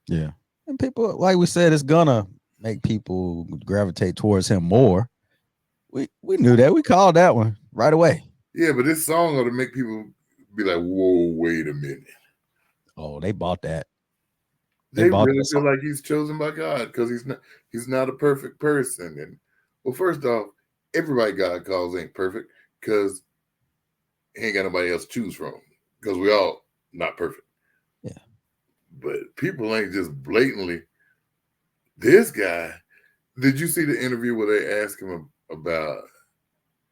A: Yeah. And people, like we said, it's gonna make people gravitate towards him more. We knew that. We called that one right away.
B: Yeah, but this song ought to make people be like, whoa, wait a minute.
A: Oh, they bought that.
B: They really feel like he's chosen by God because he's not a perfect person. And well, first off, everybody God calls ain't perfect because he ain't got nobody else to choose from because we all not perfect.
A: Yeah.
B: But people ain't just blatantly. This guy, did you see the interview where they asked him about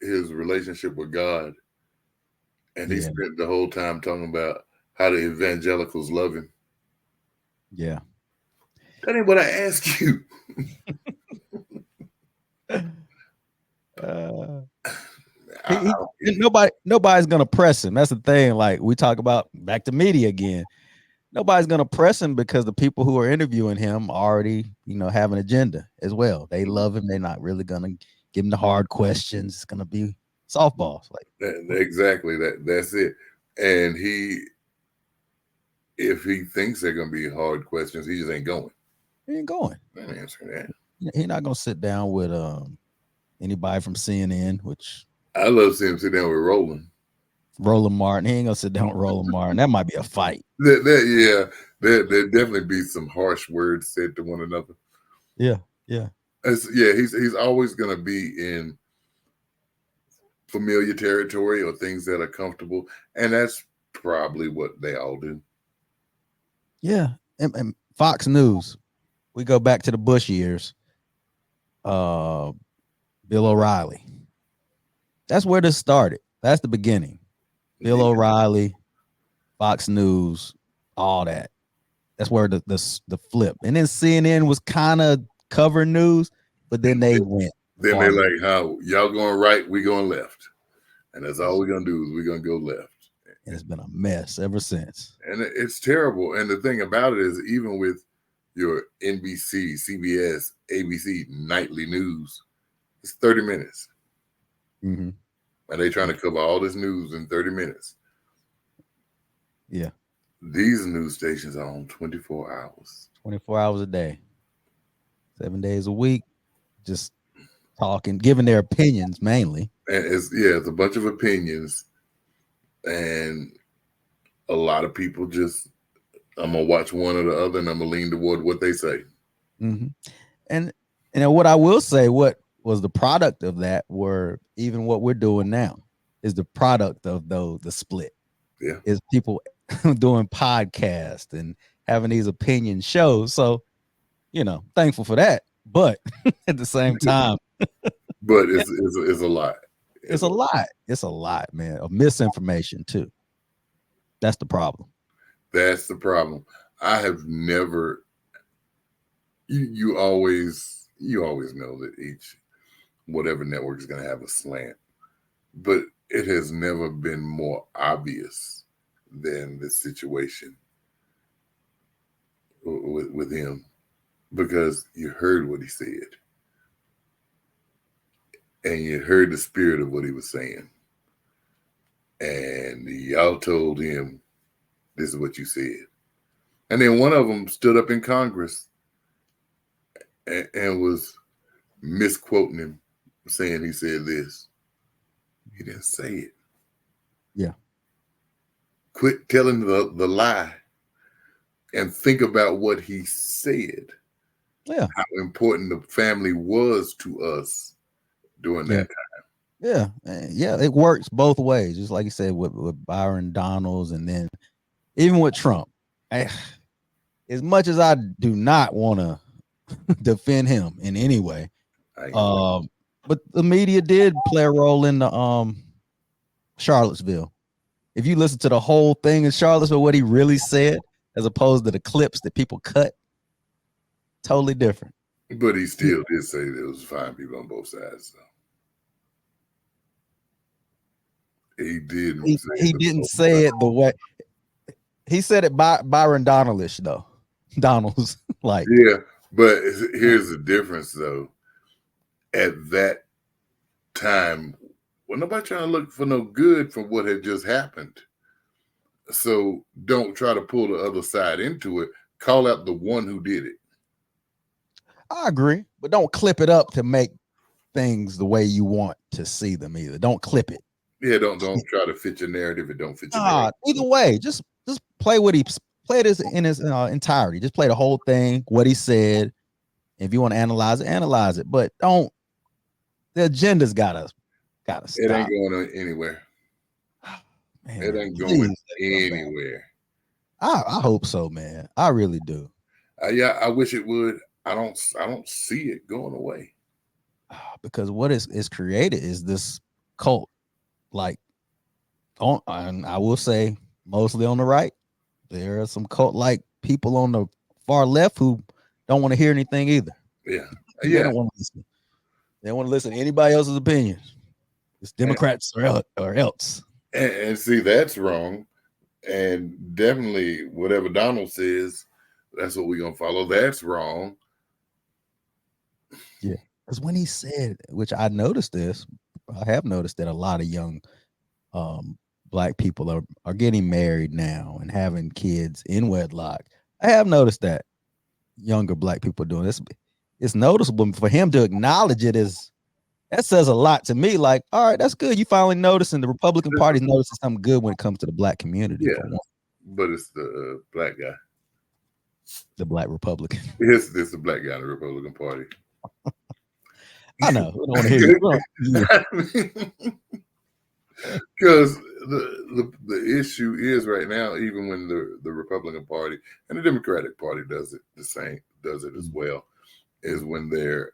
B: his relationship with God? And he spent the whole time talking about how the evangelicals love him.
A: Yeah.
B: That ain't what I asked you.
A: Nobody's gonna press him. That's the thing. Like we talk about back to media again. Nobody's gonna press him because the people who are interviewing him already, have an agenda as well. They love him. They're not really gonna give him the hard questions. It's gonna be softballs. Like
B: exactly that's it. And if he thinks they're gonna be hard questions, he just ain't going.
A: He ain't going.
B: I'm answering that.
A: He's not gonna sit down with anybody from CNN, which
B: I love seeing him sit down with Roland
A: Martin. He ain't gonna sit down with Roland Martin. That might be a fight.
B: There definitely be some harsh words said to one another.
A: Yeah.
B: He's always gonna be in familiar territory or things that are comfortable, and that's probably what they all do.
A: Yeah, and Fox News. We go back to the Bush years. Bill O'Reilly. That's where this started. That's the beginning. Bill O'Reilly, Fox News, all that. That's where the flip. And then CNN was kind of covering news, but then they went.
B: Then they like, how y'all going right, we going left. And that's all we're going to do is we're going to go left.
A: And it's been a mess ever since.
B: And it's terrible. And the thing about it is even with your NBC, CBS, ABC nightly news, it's 30 minutes.
A: Mm-hmm.
B: And they trying to cover all this news in 30 minutes.
A: Yeah.
B: These news stations are on 24 hours.
A: 24 hours a day. 7 days a week. Just talking, giving their opinions mainly.
B: And it's a bunch of opinions. And a lot of people just, I'm going to watch one or the other and I'm going to lean toward what they say.
A: Mm-hmm. And what I will say, what was the product of that were even what we're doing now is the product of the split.
B: Yeah.
A: Is people doing podcasts and having these opinion shows. So, thankful for that. But at the same time.
B: But it's a lot.
A: It's a lot. It's a lot, man, of misinformation too. That's the problem.
B: That's the problem. I have never. You always know that whatever network is going to have a slant, but it has never been more obvious than this situation with him, because you heard what he said and you heard the spirit of what he was saying, and y'all told him this is what you said, and then one of them stood up in Congress and was misquoting him, saying he said this. He didn't say it.
A: Yeah.
B: Quit telling the lie and think about what he said.
A: Yeah.
B: How important the family was to us during that time.
A: Yeah. Yeah. It works both ways. Just like you said with Byron Donalds, and then even with Trump. As much as I do not want to defend him in any way, but the media did play a role in the Charlottesville. If you listen to the whole thing in Charlottesville, what he really said, as opposed to the clips that people cut, totally different.
B: But he still did say there was fine people on both sides. So. He didn't.
A: He didn't say it the way he said it. Byron Donaldish though. Donald's like
B: yeah, but here's the difference though. At that time, well, nobody trying to look for no good from what had just happened. So don't try to pull the other side into it. Call out the one who did it.
A: I agree, but don't clip it up to make things the way you want to see them either. Don't clip it.
B: Yeah, don't try to fit your narrative. It don't fit your narrative.
A: Either way, just play what he play it in his entirety. Just play the whole thing, what he said. If you want to analyze it, but don't. The agenda's gotta stop.
B: It ain't going anywhere. Man, it ain't going anywhere.
A: I hope so, man. I really do.
B: Yeah, I wish it would. I don't see it going away.
A: Because what is created is this cult, like and I will say mostly on the right. There are some cult-like people on the far left who don't want to hear anything either.
B: Yeah.
A: They don't want to listen. They don't want to listen to anybody else's opinions. It's Democrats or else.
B: And see, that's wrong. And definitely whatever Donald says, that's what we're going to follow. That's wrong.
A: Yeah. Because when he said, which I have noticed that a lot of young Black people are getting married now and having kids in wedlock. I have noticed that younger Black people doing this. It's noticeable for him to acknowledge it that says a lot to me. Like, all right, that's good. You finally noticing the Republican Party's noticing something good when it comes to the Black community.
B: Yeah, but it's the Black guy.
A: The Black Republican.
B: It's the Black guy in the Republican Party.
A: I know. We don't want to hear it.
B: Because the issue is right now, even when the Republican Party and the Democratic Party does it as well, is when they're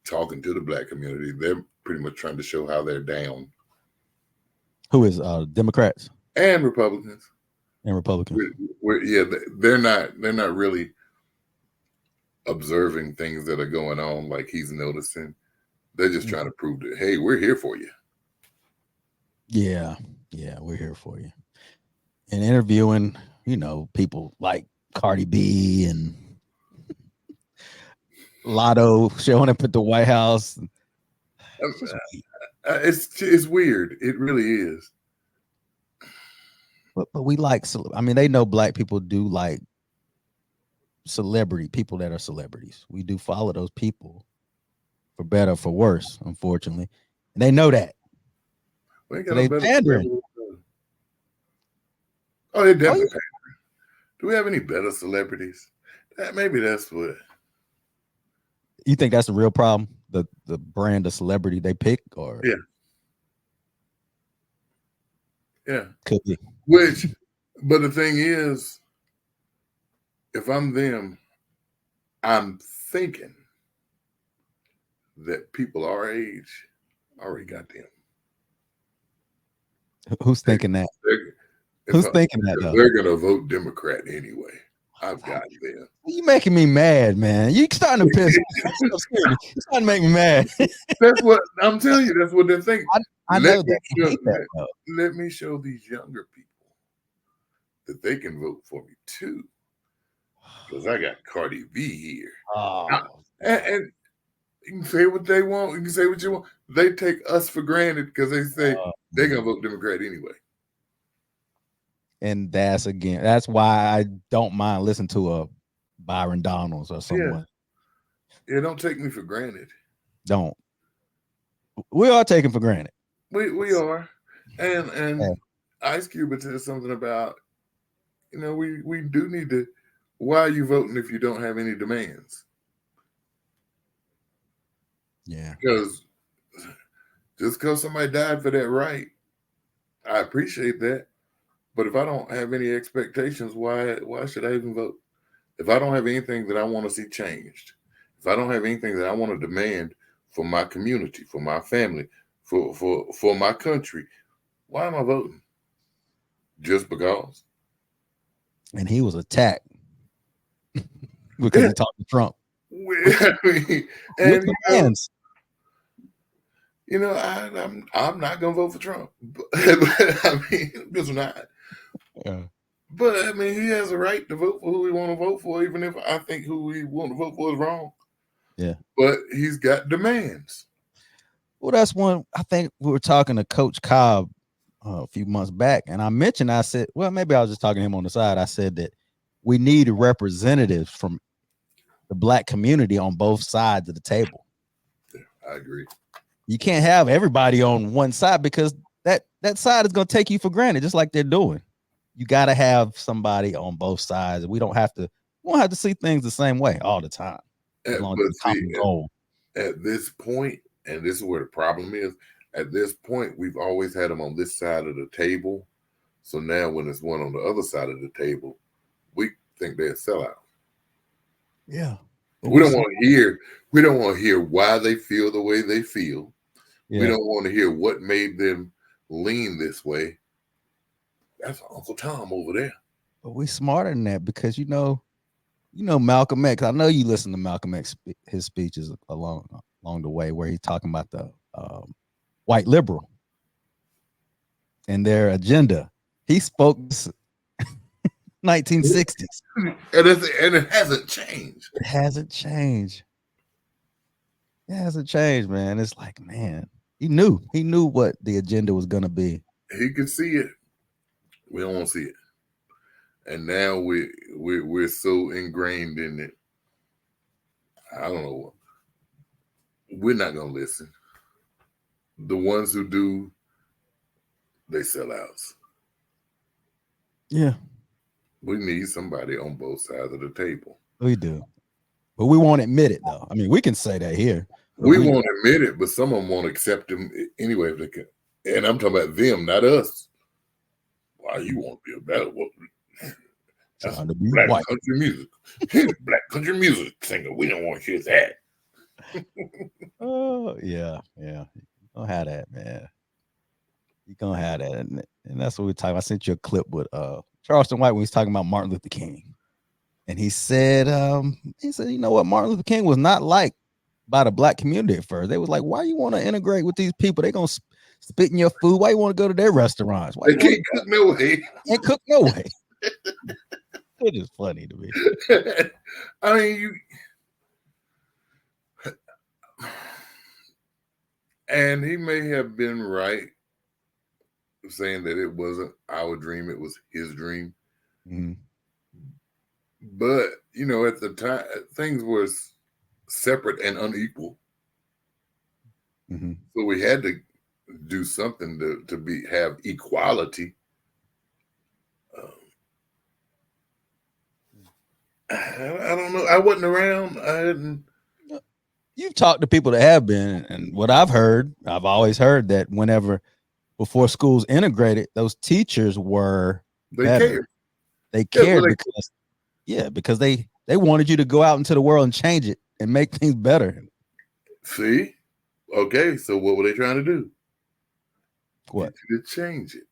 B: talking to the Black community, they're pretty much trying to show how they're down.
A: Who is Democrats
B: and Republicans?
A: And Republicans.
B: They're not really observing things that are going on like he's noticing. They're just trying to prove that, hey, we're here for you.
A: Yeah, we're here for you. And interviewing, people like Cardi B and Lotto showing up at the White House.
B: It's weird. It really is.
A: But we like, they know Black people do like people that are celebrities. We do follow those people for better or for worse, unfortunately. And they know that.
B: They pandering. Oh, they're definitely pandering. Do we have any better celebrities? Maybe that's what.
A: You think that's the real problem? The brand of celebrity they pick, or
B: yeah,
A: could be.
B: But the thing is, if I'm them, I'm thinking that people our age already got them.
A: Who's thinking that? Who's thinking that though?
B: They're gonna vote Democrat anyway. I've got them.
A: You making me mad, man. You starting to piss me. You're starting to make me mad.
B: That's what I'm telling you. That's what they're thinking.
A: I know that.
B: Let me show these younger people that they can vote for me too. Because I got Cardi B here. And you can say what they want. You can say what you want. They take us for granted because they say they're going to vote Democrat anyway.
A: And that's why I don't mind listening to a Byron Donalds or someone.
B: Yeah, don't take me for granted.
A: Don't. We are taken for granted.
B: We are. And Ice Cube said something about, we do need to, why are you voting if you don't have any demands?
A: Yeah.
B: Because just because somebody died for that right, I appreciate that. But if I don't have any expectations, why should I even vote? If I don't have anything that I want to see changed, if I don't have anything that I want to demand for my community, for my family, for my country, why am I voting? Just because?
A: And he was attacked because he talked to Trump.
B: I mean,
A: With the fans.
B: I'm not gonna vote for Trump. But I mean, just not.
A: Yeah.
B: But I mean, he has a right to vote for who he want to vote for, even if I think who he want to vote for is wrong.
A: Yeah.
B: But he's got demands.
A: Well, that's one. I think we were talking to Coach Cobb a few months back, and I said, well, maybe I was just talking to him on the side. I said that we need representatives from the Black community on both sides of the table.
B: Yeah, I agree.
A: You can't have everybody on one side because that side is going to take you for granted, just like they're doing. You got to have somebody on both sides. We don't have to see things the same way all the time. As long as it's a common goal.
B: At this point, and this is where the problem is, at this point, we've always had them on this side of the table. So now when it's one on the other side of the table, we think they're a sellout.
A: Yeah.
B: We don't want to hear why they feel the way they feel. Yeah. We don't want to hear what made them lean this way. That's Uncle Tom over there.
A: But we smarter than that because you know Malcolm X. I know you listen to Malcolm X, his speeches along the way where he's talking about the white liberal and their agenda. He spoke 1960s.
B: And it hasn't changed.
A: It hasn't changed. It hasn't changed, man. It's like, man, he knew what the agenda was going to be.
B: He could see it. We don't want to see it. And now we're so ingrained in it. I don't know. We're not going to listen. The ones who do, they sell out.
A: Yeah.
B: We need somebody on both sides of the table.
A: We do. But we won't admit it, though. I mean, we can say that here.
B: We won't admit it, but some of them won't accept him anyway if they can. And I'm talking about them, not us. Why you want to be a better one? That's black white country music. He's a black country music singer. We don't want to hear that.
A: Oh, yeah. You don't have that, man. You don't have that. And that's what we're talking about. I sent you a clip with Charleston White when he was talking about Martin Luther King. And he said, you know what? Martin Luther King was not liked by the Black community at first. They was like, why you want to integrate with these people? They going to spit in your food. Why you want to go to their restaurants? Why
B: they can't cook no way.
A: Can't cook no way. It is funny to me.
B: I mean, and he may have been right saying that it wasn't our dream, it was his dream.
A: Mm-hmm.
B: But, at the time, things were separate and unequal.
A: Mm-hmm.
B: So we had to do something to have equality. I don't know. I wasn't around. I hadn't.
A: You've talked to people that have been, and what I've always heard that before schools integrated, those teachers were
B: cared.
A: They cared because they wanted you to go out into the world and change it and make things better.
B: See? Okay, so what were they trying to do?
A: What?
B: To change it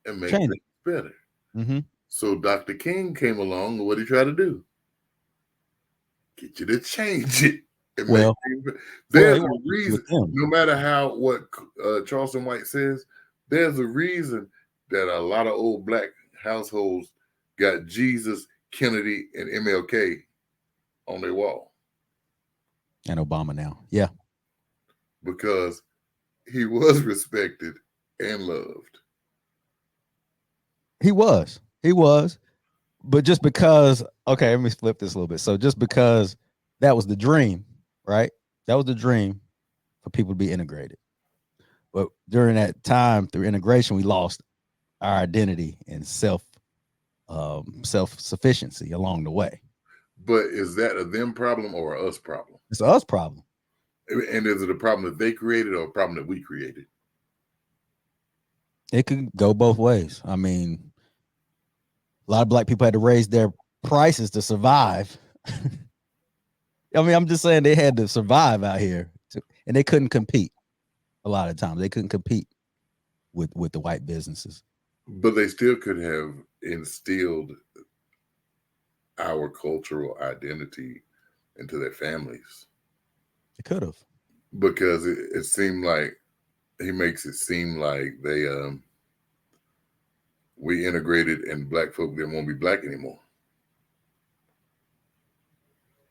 B: and make things better.
A: Mm-hmm.
B: So Dr. King came along, and what did he try to do? Get you to change it. There's a reason, no matter what Charleston White says, there's a reason that a lot of old Black households got Jesus, Kennedy, and MLK on their wall.
A: And Obama now. Yeah.
B: Because he was respected and loved.
A: He was. But just because, okay, let me flip this a little bit. So just because that was the dream, right? That was the dream for people to be integrated. But during that time, through integration, we lost our identity and self-sufficiency along the way.
B: But is that a them problem or a us problem?
A: It's an us problem.
B: And is it a problem that they created or a problem that we created?
A: It could go both ways. I mean, a lot of Black people had to raise their prices to survive. I mean, I'm just saying they had to survive out here, and they couldn't compete. A lot of times, they couldn't compete with the white businesses.
B: But they still could have instilled our cultural identity and to their families.
A: It could have.
B: Because it seemed like he makes it seem like we integrated and black folk didn't want to be black anymore.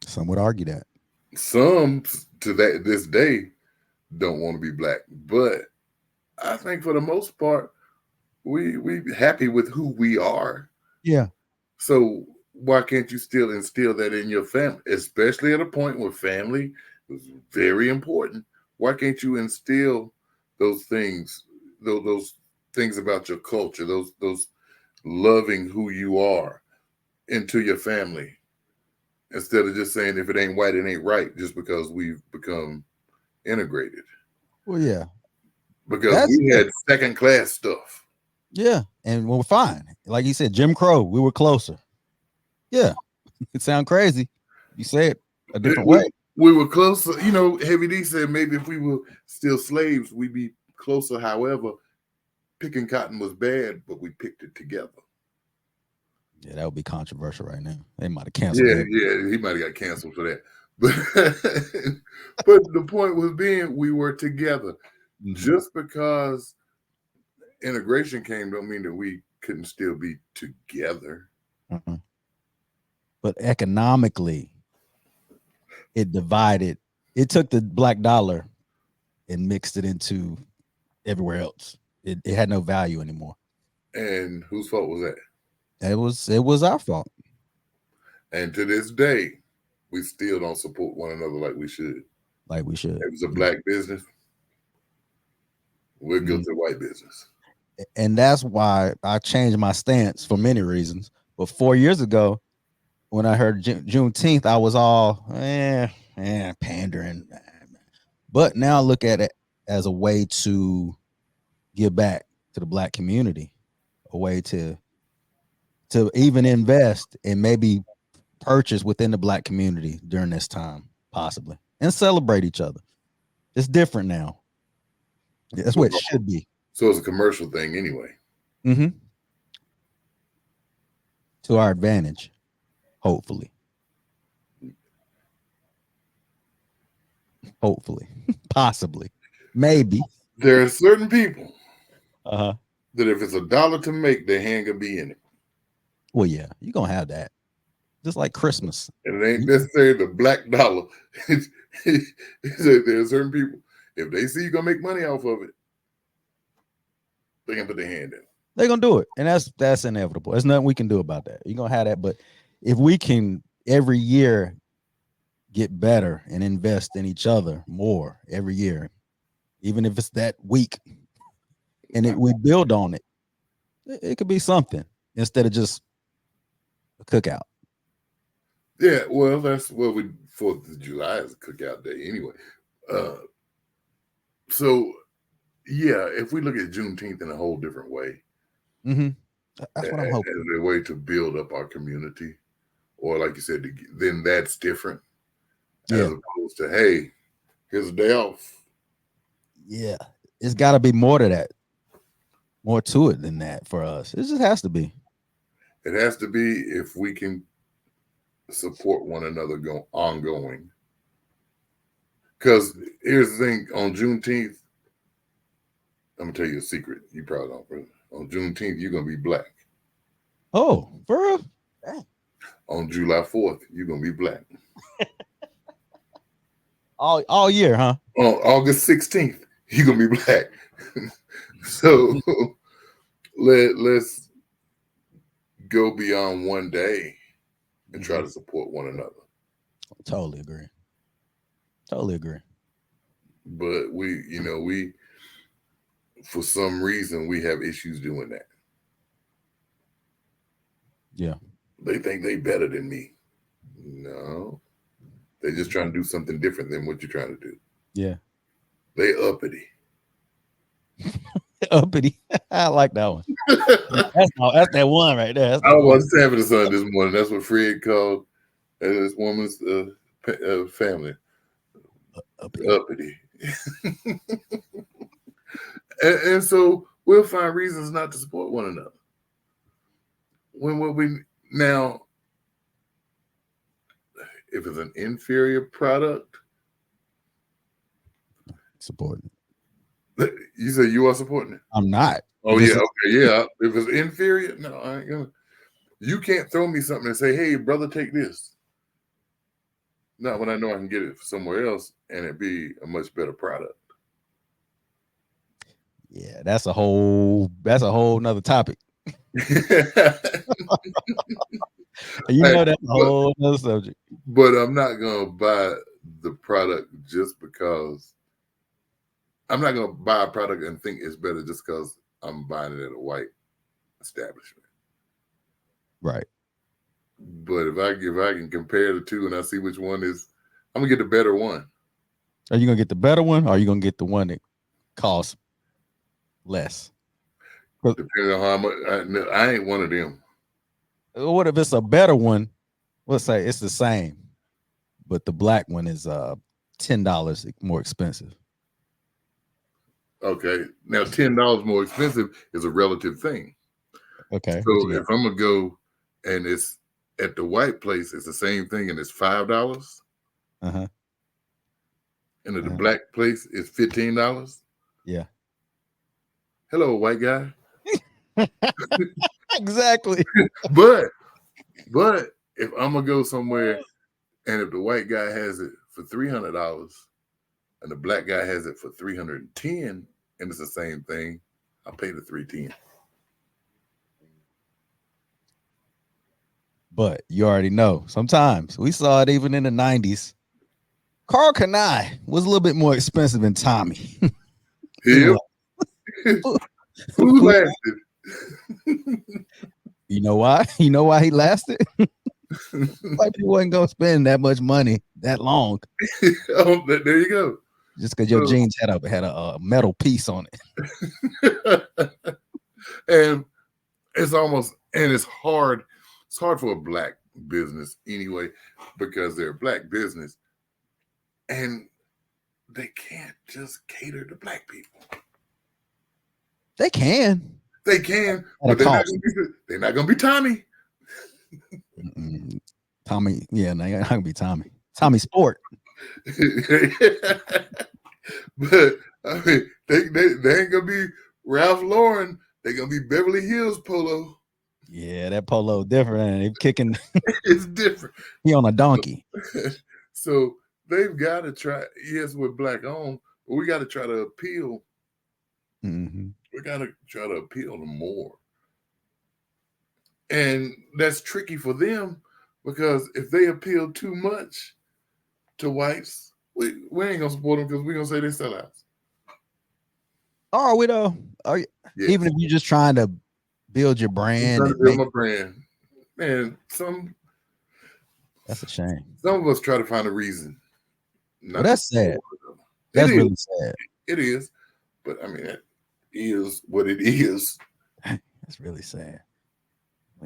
A: Some would argue that.
B: Some to this day don't want to be black, but I think for the most part, we happy with who we are.
A: Yeah.
B: So why can't you still instill that in your family, especially at a point where family is very important? Why can't you instill those things, those things about your culture, those loving who you are into your family, instead of just saying if it ain't white, it ain't right, just because we've become integrated?
A: Well, yeah.
B: Because we had second class stuff.
A: Yeah. And we're fine. Like you said, Jim Crow, we were closer. Yeah. It sounds crazy. You say it a different way.
B: We were closer. You know, Heavy D said maybe if we were still slaves, we'd be closer. However, picking cotton was bad, but we picked it together.
A: Yeah, that would be controversial right now. They might have canceled
B: Yeah, he might have got canceled for that. But the point was being we were together. Mm-hmm. Just because integration came don't mean that we couldn't still be together.
A: Mm-hmm. But economically, it divided. It took the black dollar and mixed it into everywhere else. It had no value anymore.
B: And whose fault was that?
A: It was our fault.
B: And to this day, we still don't support one another like we should.
A: Like we should.
B: It was a black business. We're guilty of white business.
A: And that's why I changed my stance for many reasons. But 4 years ago, when I heard Juneteenth, I was all pandering. But now I look at it as a way to give back to the black community, a way to even invest and maybe purchase within the black community during this time, possibly, and celebrate each other. It's different now. That's what it should be.
B: So it's a commercial thing anyway.
A: Mm-hmm. To our advantage, hopefully. Possibly, maybe.
B: There are certain people
A: that
B: if it's $1 to make, their hand gonna be in it.
A: Well, yeah, you're gonna have that. Just like Christmas.
B: And it ain't necessarily the black dollar. There are certain people, if they see you're gonna make money off of it, they can put their hand in.
A: They're gonna do it. And that's inevitable. There's nothing we can do about that. You're gonna have that. But if we can every year get better and invest in each other more every year, even if it's that week, and we build on it, it could be something instead of just a cookout.
B: Yeah, well, that's what 4th of July is a cookout day anyway. So yeah, if we look at Juneteenth in a whole different way,
A: that's what I'm hoping.
B: As a way to build up our community, or like you said, then that's different. As opposed to, hey, here's a day off.
A: Yeah, it's got to be more to that, more to it than that for us. It just has to be.
B: It has to be if we can support one another ongoing. Because here's the thing, on Juneteenth, I'm gonna tell you a secret. You probably don't, brother. On Juneteenth, you're gonna be black.
A: Oh, for real? Dang.
B: On July 4th, you're gonna be black.
A: all year, huh?
B: On August 16th, you're gonna be black. So let's go beyond one day and try to support one another.
A: Totally agree.
B: But we for some reason we have issues doing that.
A: Yeah.
B: They think they better than me. No. They're just trying to do something different than what you're trying to do.
A: Yeah.
B: They uppity.
A: Uppity. I like that one. That's that one right there.
B: I was having a son this morning. That's what Fred called this woman's family. Uppity. and so we'll find reasons not to support one another. When we now, if it's an inferior product,
A: supporting.
B: You say you are supporting it?
A: I'm not.
B: Oh yeah, okay, yeah. If it's inferior, no, I ain't gonna. You can't throw me something and say, "Hey, brother, take this." Not when I know I can get it somewhere else and it be a much better product.
A: Yeah, that's a whole nother topic. You know, that's a whole other subject.
B: But I'm not gonna buy the product just because. I'm not gonna buy a product and think it's better just because I'm buying it at a white establishment.
A: Right.
B: But if I can compare the two and I see which one is, I'm gonna get the better one.
A: Are you gonna get the better one, or are you gonna get the one that costs less?
B: Depending on how much. I ain't one of them.
A: What if it's a better one? Let's say it's the same, but the black one is $10 more expensive.
B: Okay, now $10 more expensive is a relative thing.
A: Okay.
B: So if I'm gonna go and it's at the white place, it's the same thing and it's $5.
A: Uh-huh.
B: And at the black place, it's $15.
A: Yeah.
B: Hello, white guy.
A: Exactly.
B: But if I'm gonna go somewhere and if the white guy has it for $300 and the black guy has it for $310 and it's the same thing, I'll pay the $310.
A: But you already know, sometimes we saw it even in the 90s. Carl Kanai was a little bit more expensive than Tommy.
B: Who lasted?
A: You know why? You know why he lasted? Like people wasn't gonna spend that much money that long.
B: Oh, there you go.
A: Just because your jeans had a metal piece on
B: it. And it's hard. It's hard for a black business anyway, because they're a black business and they can't just cater to black people.
A: They can.
B: They can, but they're not going to be Tommy.
A: Tommy, yeah, they're not going to be Tommy. Tommy Sport.
B: But I mean, they ain't going to be Ralph Lauren. They're going to be Beverly Hills Polo.
A: Yeah, that polo different. And they kicking.
B: It's different.
A: He on a donkey.
B: So they've got to try. Yes, we're black owned, but we got to try to appeal.
A: Mm-hmm.
B: We got to try to appeal to more. And that's tricky for them because if they appeal too much to whites, we ain't going to support them because we're going to say they sellouts.
A: Are we though? Are you, yes. Even if you're just trying to build your brand?
B: I'm trying to build my brand. Man,
A: that's a shame.
B: Some of us try to find a reason.
A: Well, that's sad. That's really sad.
B: It is. But I mean, that is what it is.
A: That's really sad.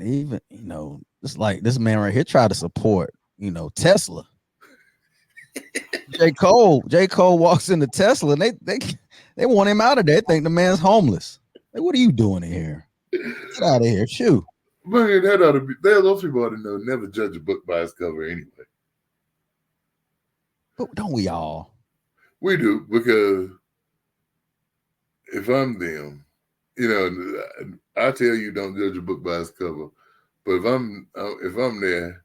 A: Even, it's like this man right here tried to support, Tesla. J. Cole walks into Tesla and they want him out of there. They think the man's homeless. Like, what are you doing in here? Get out of here. Shoo.
B: Man, that ought to be, those people ought to know, never judge a book by its cover anyway.
A: But don't we all?
B: We do, because if I'm them, I tell you don't judge a book by its cover. But if I'm there,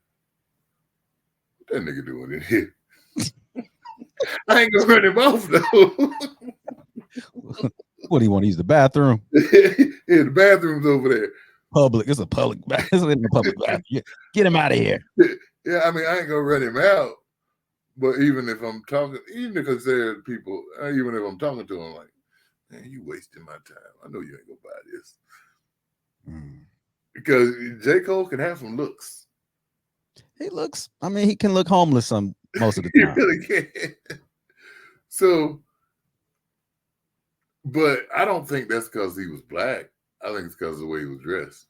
B: what that nigga doing in here? I ain't gonna run him off though.
A: What do you want to use the bathroom?
B: Yeah, the bathroom's over there.
A: Public. It's a public bathroom. It's in the public bathroom. Get him out of here.
B: Yeah, I mean, I ain't gonna run him out. But even if I'm talking, even if there are people, even if I'm talking to them, like, man, you wasting my time. I know you ain't gonna buy this. Because J. Cole can have some looks.
A: He can look homeless most of the time.
B: He really can. So, but I don't think that's because he was black. I think it's because of the way he was dressed.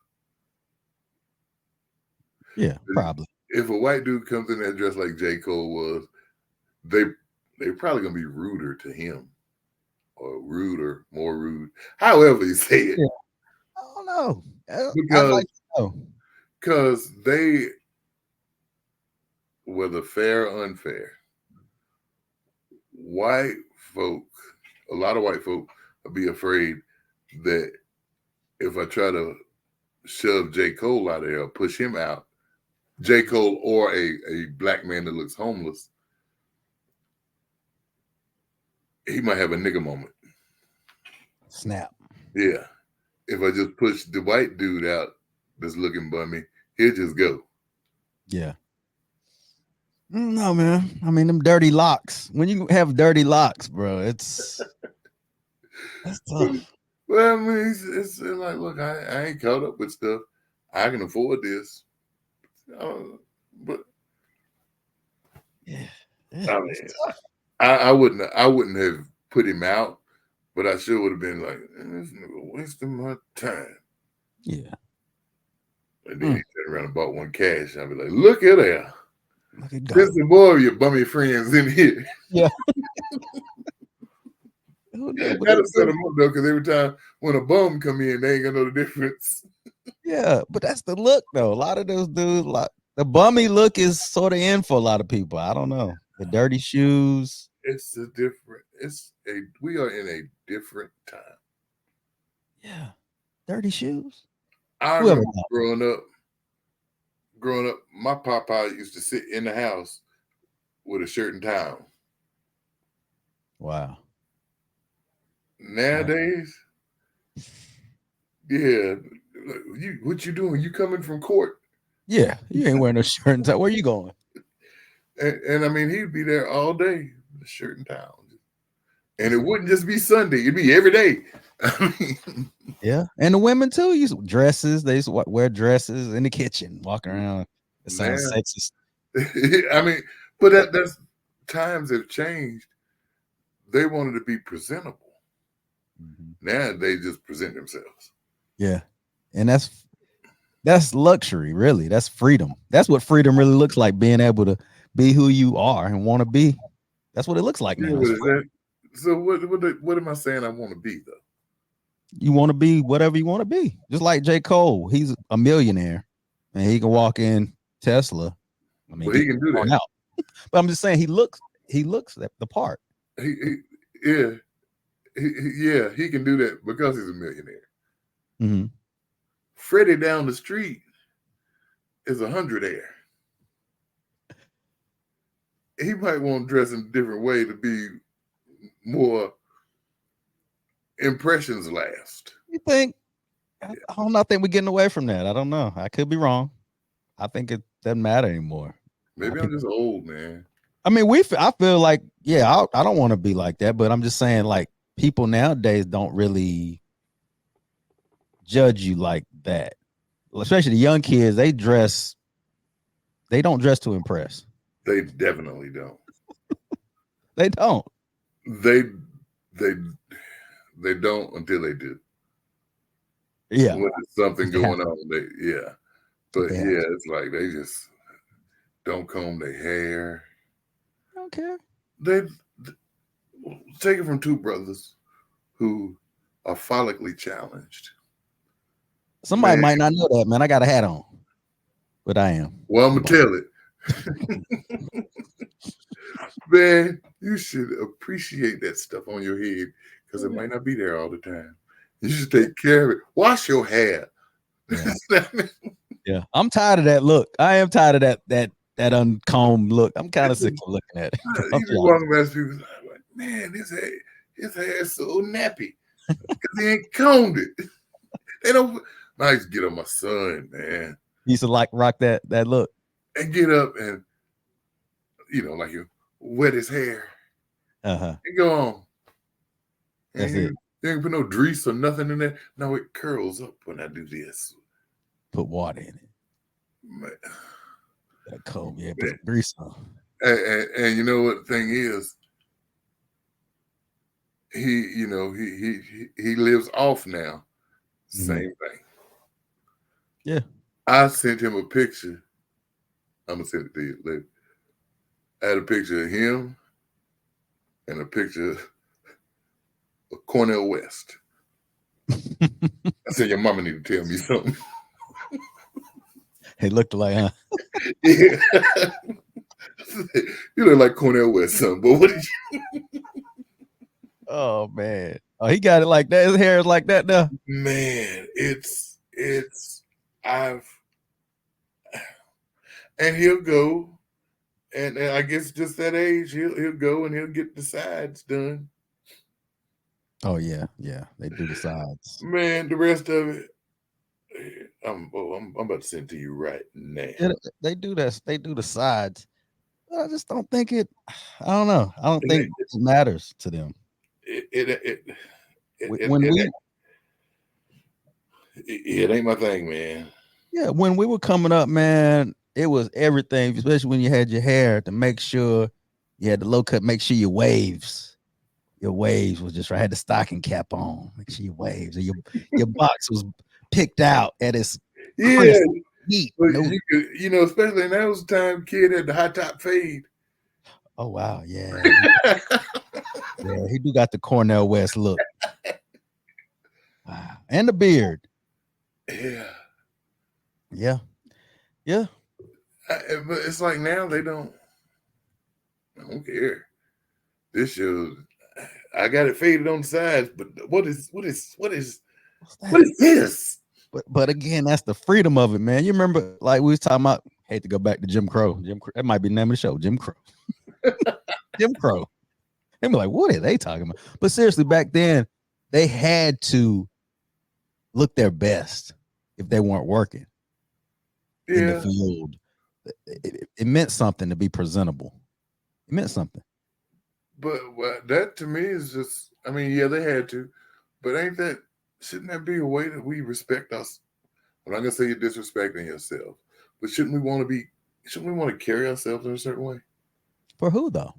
A: Yeah, probably.
B: If a white dude comes in that dress like J. Cole was, they're probably gonna be ruder to him, or ruder, more rude. However you say it.
A: Yeah. I don't know. Because
B: they whether fair or unfair, white folk, a lot of white folk will be afraid that if I try to shove J. Cole out of there or push him out, J. Cole or a black man that looks homeless, he might have a nigga moment.
A: Snap.
B: Yeah. If I just push the white dude out that's looking bummy, he'll just go.
A: Yeah. No, man. I mean, them dirty locks. When you have dirty locks, bro, that's tough.
B: Well, I mean, it's like, look, I ain't caught up with stuff. I can afford this. But
A: yeah.
B: I mean, I wouldn't have put him out, but I sure would have been like, this nigga wasting my time.
A: Yeah.
B: And then he turned around and bought one cash. I'd be like, look at there.
A: Look at God.
B: There's some more of your bummy friends in here.
A: Yeah.
B: That'll set them up though, because every time when a bum come in, they ain't gonna know the difference.
A: Yeah, but that's the look though. A lot of those dudes, like the bummy look, is sort of in for a lot of people. I don't know. The dirty shoes.
B: We are in a different time.
A: Yeah, dirty shoes.
B: I remember growing up, my papa used to sit in the house with a shirt and tie on.
A: Wow.
B: Nowadays, yeah, what you doing? You coming from court?
A: Yeah, you ain't wearing no shirt and tie. Where you going?
B: And I mean, he'd be there all day with a shirt and tie on. And it wouldn't just be Sunday; it'd be every day. I mean,
A: yeah, and the women too used dresses. They used to wear dresses in the kitchen, walking around. It sounds sexist.
B: I mean, but that's times have changed. They wanted to be presentable. Now they just present themselves.
A: Yeah, and that's luxury, really. That's freedom. That's what freedom really looks like: being able to be who you are and want to be. That's what it looks like now.
B: So what am I saying? I want to be though.
A: You want to be whatever you want to be. Just like J. Cole, he's a millionaire, and he can walk in Tesla. I mean,
B: he can do that.
A: Out. But I'm just saying, he looks the part.
B: He can do that because he's a millionaire.
A: Mm-hmm.
B: Freddie down the street is 100-aire. He might want to dress in a different way to be more impressions last.
A: You think? I don't know. I think we're getting away from that. I don't know. I could be wrong. I think it doesn't matter anymore.
B: Maybe I'm just old, man.
A: I mean, I feel like, yeah, I don't want to be like that, but I'm just saying, like, people nowadays don't really judge you like that. Especially the young kids, they don't dress to impress.
B: They definitely don't.
A: They don't.
B: They don't until they do.
A: Yeah.
B: When there's something going on, But it's like they just don't comb their hair.
A: I don't care.
B: They take it from two brothers who are follically challenged.
A: Somebody might not know that, man. I got a hat on, but I am.
B: Well, I'm gonna tell it. Man, you should appreciate that stuff on your head because it might not be there all the time. You should take care of it. Wash your hair.
A: Yeah, I'm tired of that look. I am tired of that uncombed look. I'm kind of sick of looking at it.
B: You be walking past people like, man, his hair is so nappy because he ain't combed it. They don't. I used to get on my son, man.
A: He used to rock that look
B: and get up and like you wet his hair. And go on.
A: That's it.
B: You ain't put no grease or nothing in there. No, it curls up when I do this.
A: Put water in it.
B: Man.
A: That comb, yeah, put grease on.
B: And you know what the thing is? He lives off now. Same thing.
A: Yeah.
B: I sent him a picture. I'm gonna send it to you later. I had a picture of him and a picture of Cornel West. I said, your mama need to tell me something.
A: He looked like, huh?
B: Yeah. You look like Cornell West, son. But what did you?
A: Oh man. Oh, he got it like that. His hair is like that now.
B: Man, and he'll go, and I guess just that age, he'll go and he'll get the sides done.
A: Oh yeah, they do the sides.
B: Man, the rest of it, I'm about to send to you right now.
A: Yeah, they do that. They do the sides. I just don't think it. I don't know. I don't think it matters to them.
B: It ain't my thing, man.
A: Yeah, when we were coming up, man, it was everything, especially when you had your hair, to make sure you had the low cut, make sure your waves was just right. Had the stocking cap on, make sure your waves, or your box was picked out at its neat.
B: You know, especially in those time, kid had the high top fade.
A: Oh wow, yeah. Yeah, he do got the Cornell West look. Wow. And the beard. Yeah.
B: But it's like now they don't care. This shows I got it faded on the sides, but what is this?
A: But again, that's the freedom of it, man. You remember, like we was talking about, hate to go back to Jim Crow. That might be the name of the show, Jim Crow. Jim Crow. And be like, what are they talking about? But seriously, back then, they had to look their best if they weren't working in the field. It meant something to be presentable. It meant something.
B: But that to me is just, I mean, yeah, they had to, but shouldn't that be a way that we respect us? I'm not gonna say you're disrespecting yourself, but shouldn't we want to carry ourselves in a certain way?
A: For who though?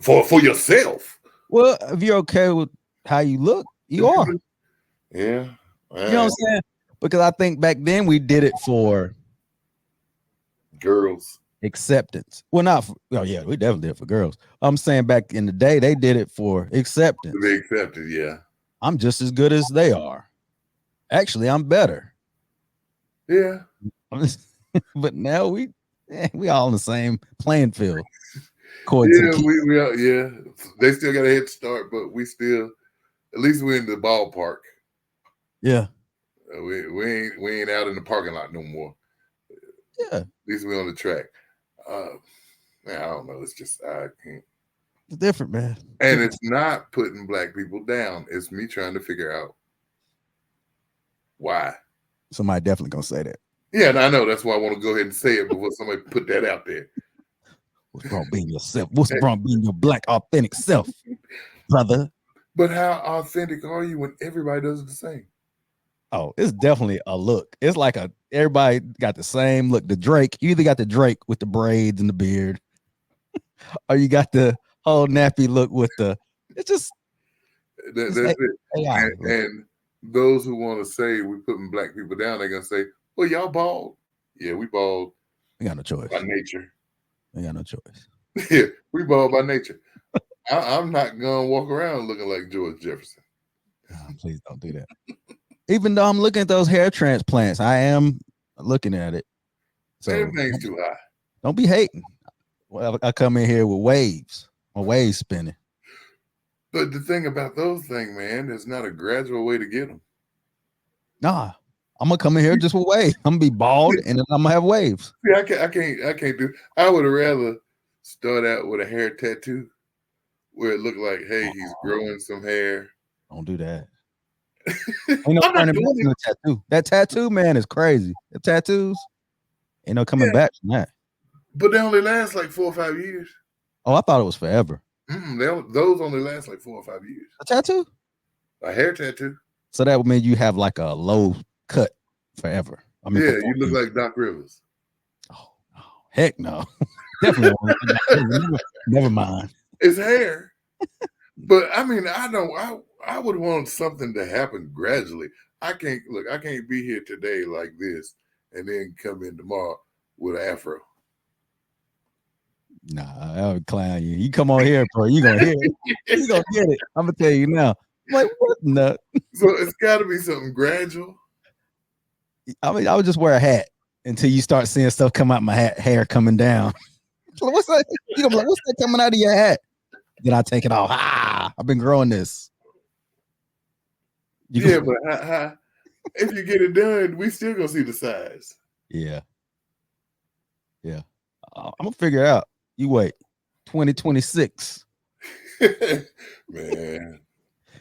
B: For yourself.
A: Well, if you're okay with how you look, you are.
B: Yeah.
A: You know what I'm saying? Because I think back then we did it for
B: girls.
A: Acceptance. Well, not for, oh yeah, we definitely did it for girls. I'm saying back in the day, they did it for acceptance.
B: To be accepted, yeah.
A: I'm just as good as they are. Actually, I'm better.
B: Yeah.
A: But now we all in the same playing field.
B: Yeah, they still got a head start, but we still, at least we're in the ballpark.
A: Yeah.
B: We ain't out in the parking lot no more.
A: Yeah.
B: At least we're on the track. Man, I don't know. It's just I can't.
A: It's different, man.
B: And it's not putting black people down. It's me trying to figure out why.
A: Somebody definitely gonna say that.
B: Yeah, and I know that's why I want to go ahead and say it before somebody put that out there.
A: What's wrong being yourself? What's wrong being your black authentic self, brother?
B: But how authentic are you when everybody does it the same?
A: Oh, it's definitely a look. It's like everybody got the same look. The Drake, you either got the Drake with the braids and the beard, or you got the whole nappy look with it's just
B: that's it. And those who want to say we putting black people down, they're gonna say, well, y'all bald. Yeah, we bald.
A: We got no choice.
B: By nature.
A: We got no choice.
B: Yeah, we bald by nature. I'm not gonna walk around looking like George Jefferson.
A: Oh, please don't do that. Even though I'm looking at those hair transplants, I am looking at it. So
B: everything's too high.
A: Don't be hating. Well, I come in here with waves. My waves spinning.
B: But the thing about those things, man, there's not a gradual way to get them.
A: Nah, I'm gonna come in here just with waves. I'm gonna be bald and then I'm gonna have waves.
B: See, I can't do. I would have rather start out with a hair tattoo where it looked like, hey, he's growing some hair.
A: Don't do that. Ain't no turning back from the tattoo. That tattoo, man, is crazy. The tattoos ain't no coming back from that.
B: But they only last like 4 or 5 years.
A: Oh, I thought it was forever.
B: Those only last like 4 or 5 years.
A: A tattoo?
B: A hair tattoo.
A: So that would mean you have like a low cut forever. I mean,
B: yeah, you look like Doc Rivers.
A: Oh, heck no. Definitely. Never mind.
B: It's hair. But I mean, I would want something to happen gradually. I can't be here today like this and then come in tomorrow with an afro.
A: Nah, I would clown you. You come on here, bro. You gonna hear it. You gonna get it. I'm gonna tell you now. I'm like, what nut?
B: So it's gotta be something gradual.
A: I mean, I would just wear a hat until you start seeing stuff come out my hair coming down. What's that? You gonna be like, what's that coming out of your hat? Then I take it off. I've been growing this.
B: Yeah, but if you get it done, we still gonna see the size.
A: Yeah. I'm gonna figure it out. You wait. 2026.
B: Man,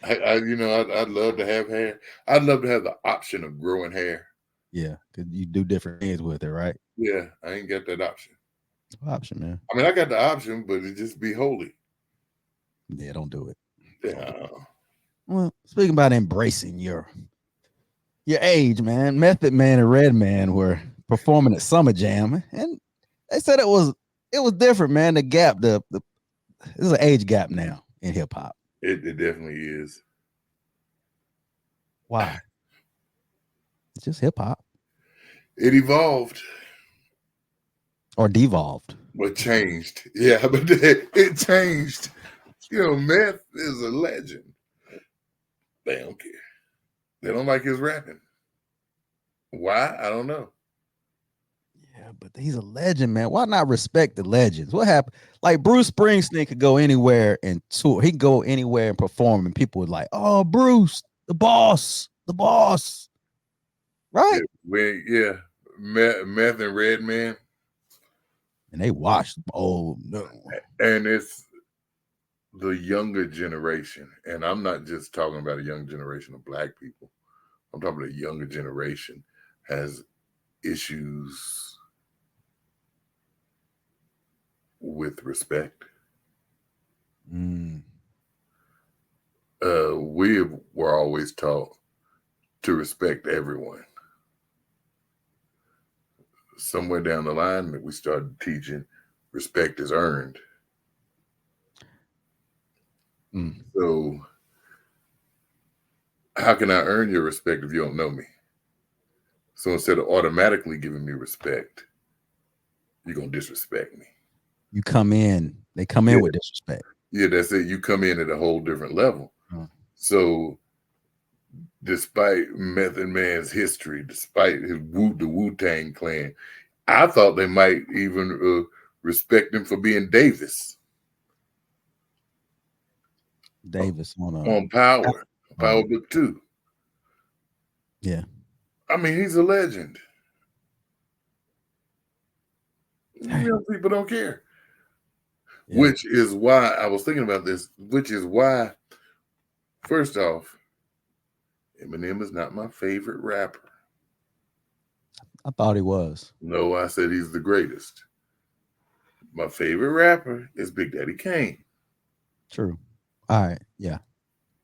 B: I'd love to have hair. I'd love to have the option of growing hair.
A: Yeah, because you do different things with it, right?
B: Yeah, I ain't got that option.
A: Option, man.
B: I mean, I got the option, but it just be holy.
A: Yeah, don't do it.
B: Yeah.
A: Well, speaking about embracing your age, man, Method Man and Redman were performing at Summer Jam, and they said it was different, man. The gap, there's an age gap now in hip hop.
B: It definitely is.
A: Why? It's just hip hop.
B: It evolved
A: or devolved.
B: Well, changed. Yeah, but it changed. Meth is a legend. They don't care. They don't like his rapping. Why? I don't know.
A: Yeah, but he's a legend, man. Why not respect the legends? What happened? Like Bruce Springsteen could go anywhere and tour. He could go anywhere and perform, and people would like, "Oh, Bruce, the boss." Right?
B: Yeah. Meth and Redman.
A: And they watched. Oh no.
B: And it's the younger generation. And I'm not just talking about a young generation of black people. I'm talking about a younger generation has issues with respect.
A: Mm.
B: We were always taught to respect everyone. Somewhere down the line that we started teaching respect is earned.
A: Mm.
B: So how can I earn your respect if you don't know me? So instead of automatically giving me respect, you're going to disrespect me.
A: You come in, they come in with disrespect.
B: Yeah, that's it. You come in at a whole different level. So despite Method Man's history, despite his the Wu-Tang Clan, I thought they might even respect him for being Davis.
A: Davis
B: on Power Book 2.
A: Yeah.
B: I mean, he's a legend. Real people don't care. Yeah. Which is why I was thinking about this, which is why, first off, Eminem is not my favorite rapper.
A: I thought he was.
B: No, I said he's the greatest. My favorite rapper is Big Daddy Kane.
A: True. All right. Yeah.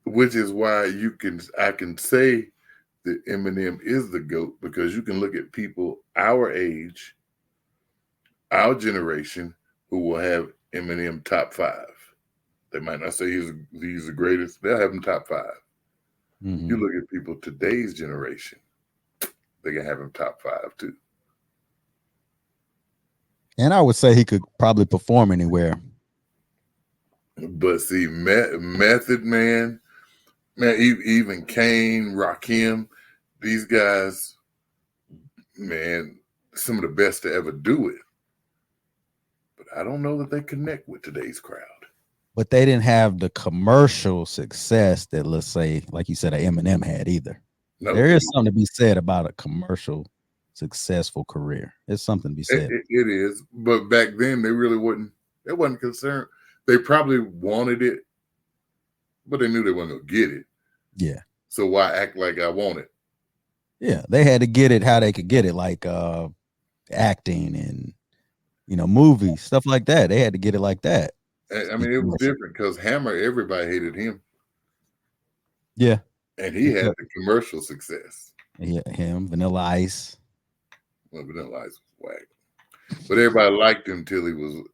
B: Which is why I can say that Eminem is the GOAT, because you can look at people our age, our generation, who will have Eminem top 5. They might not say he's the greatest. They'll have him top 5. Mm-hmm. You look at people today's generation, they can have him top 5 too.
A: And I would say he could probably perform anywhere.
B: But see, Method Man, even Kane, Rakim, these guys, man, some of the best to ever do it. But I don't know that they connect with today's crowd.
A: But they didn't have the commercial success that, let's say, like you said, Eminem had either. No, there is something to be said about a commercial successful career. There's something to be said.
B: It is. But back then, they really wasn't concerned. They probably wanted it, but they knew they weren't going to get it.
A: Yeah.
B: So why act like I want it?
A: Yeah, they had to get it how they could get it, like acting and, movies, stuff like that. They had to get it like that.
B: I mean, it was different because Hammer, everybody hated him.
A: Yeah.
B: And he had the commercial success.
A: Yeah, him, Vanilla Ice.
B: Well, Vanilla Ice was whack. But everybody liked him till he was...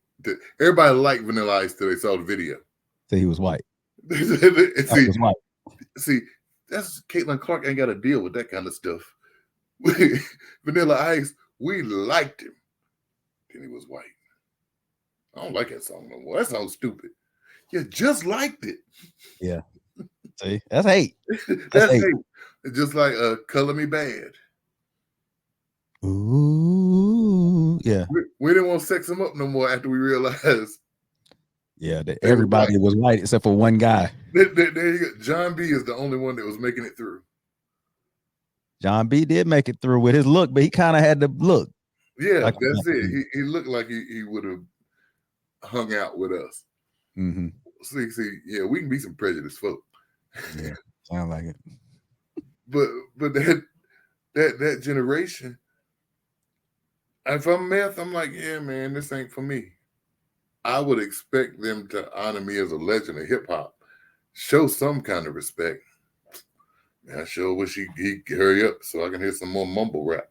B: Everybody liked Vanilla Ice till they saw the video.
A: So he was white.
B: See, that's Caitlyn Clark ain't got to deal with that kind of stuff. Vanilla Ice, we liked him. Then he was white. I don't like that song no more. That sounds stupid. You just liked it.
A: Yeah. See, that's hate.
B: That's hate. It's just like Color Me Bad.
A: Ooh, yeah,
B: We didn't want to sex them up no more after we realized
A: yeah. That
B: they were
A: everybody
B: white.
A: was white except for one guy.
B: There you go. John B is the only one that was making it through.
A: John B did make it through with his look, but he kind of had to look.
B: Yeah,
A: like
B: that's it. He looked like he would have hung out with us.
A: Mm-hmm.
B: See, yeah, we can be some prejudiced folk.
A: Yeah, sound like it.
B: But that generation, if I'm meth, I'm like, yeah, man, this ain't for me. I would expect them to honor me as a legend of hip hop, show some kind of respect. I sure wish he'd hurry up so I can hear some more mumble rap.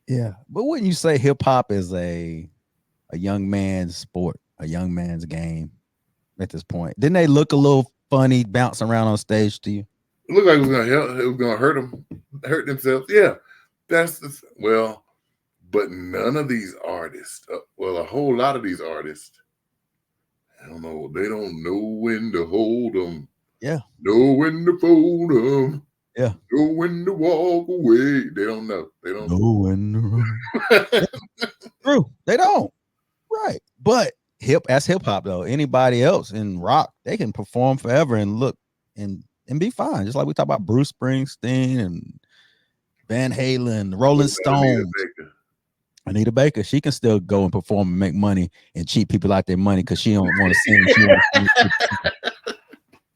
A: Yeah, but wouldn't you say hip hop is a young man's sport, a young man's game at this point? Didn't they look a little funny bouncing around on stage to you?
B: It looked like it was gonna hurt them, hurt themselves. Yeah, but none of these artists, a whole lot of these artists, I don't know, they don't know when to hold them.
A: Yeah.
B: Know when to fold them.
A: Yeah.
B: Know when to walk away. They don't know. They don't
A: know when to run. True. They don't. Right. But that's hip hop though. Anybody else in rock, they can perform forever and look and be fine. Just like we talk about Bruce Springsteen and Van Halen, Rolling Stones. Anita Baker, she can still go and perform and make money and cheat people out their money because she don't want to sing.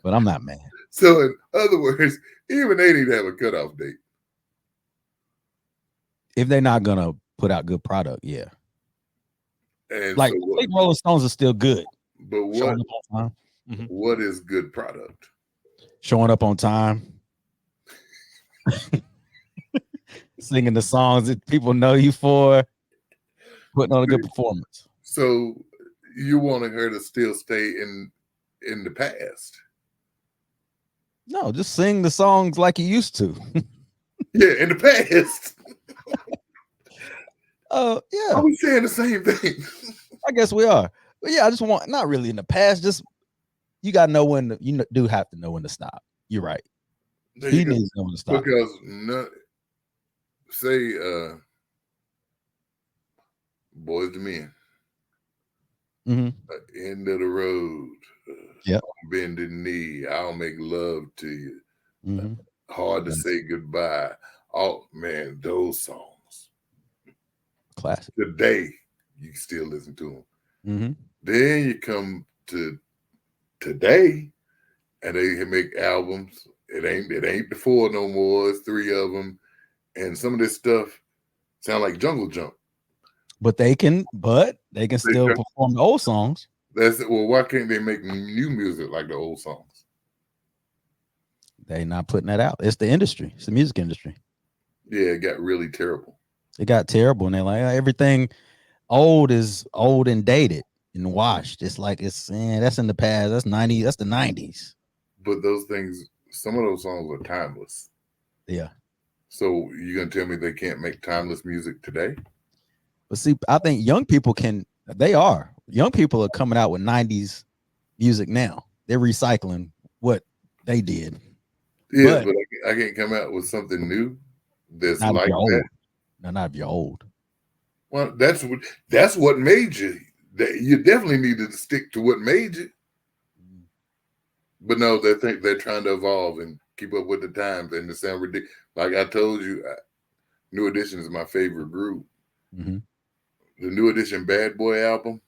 A: But I'm not mad.
B: So in other words, even they need to have a cutoff date.
A: If they're not gonna put out good product, yeah.
B: And
A: like Rolling Stones are still good.
B: But what is good product?
A: Showing up on time. Singing the songs that people know you for, putting on a good performance.
B: So you wanted her to still stay in the past?
A: No, just sing the songs like you used to.
B: Yeah, in the past.
A: Yeah.
B: Are we saying the same thing?
A: I guess we are. But yeah, I just want, not really in the past, just you gotta know when you do have to know when to stop. You're right. He needs to know when to stop.
B: Because say Boys to Men. End of the road.
A: Yeah.
B: Bended knee. I'll make love to you. Hard to say goodbye. Oh man, those songs.
A: Classic.
B: Today, you can still listen to them. Then you come to today, and they make albums. It ain't the 4 no more. It's 3 of them, and some of this stuff sound like Jungle Jump. But
A: they can still perform the old songs.
B: Why can't they make new music like the old songs?
A: They not putting that out. It's the industry. It's the music industry.
B: Yeah, it got really terrible.
A: It got terrible, and they're like, everything old is old and dated and washed. It's like that's in the past. That's 90s. That's the 90s.
B: But those things, some of those songs are timeless.
A: Yeah.
B: So you're gonna tell me they can't make timeless music today?
A: But see, I think young people can. They are. Young people are coming out with 90s music now. They're recycling what they did.
B: Yeah, but I can't come out with something new that's like that.
A: No, not if you're old.
B: Well, that's what made you. You definitely needed to stick to what made you. But no, they think they're trying to evolve and keep up with the times, and it sound ridiculous. Like I told you, New Edition is my favorite group. The New Edition Bad Boy album.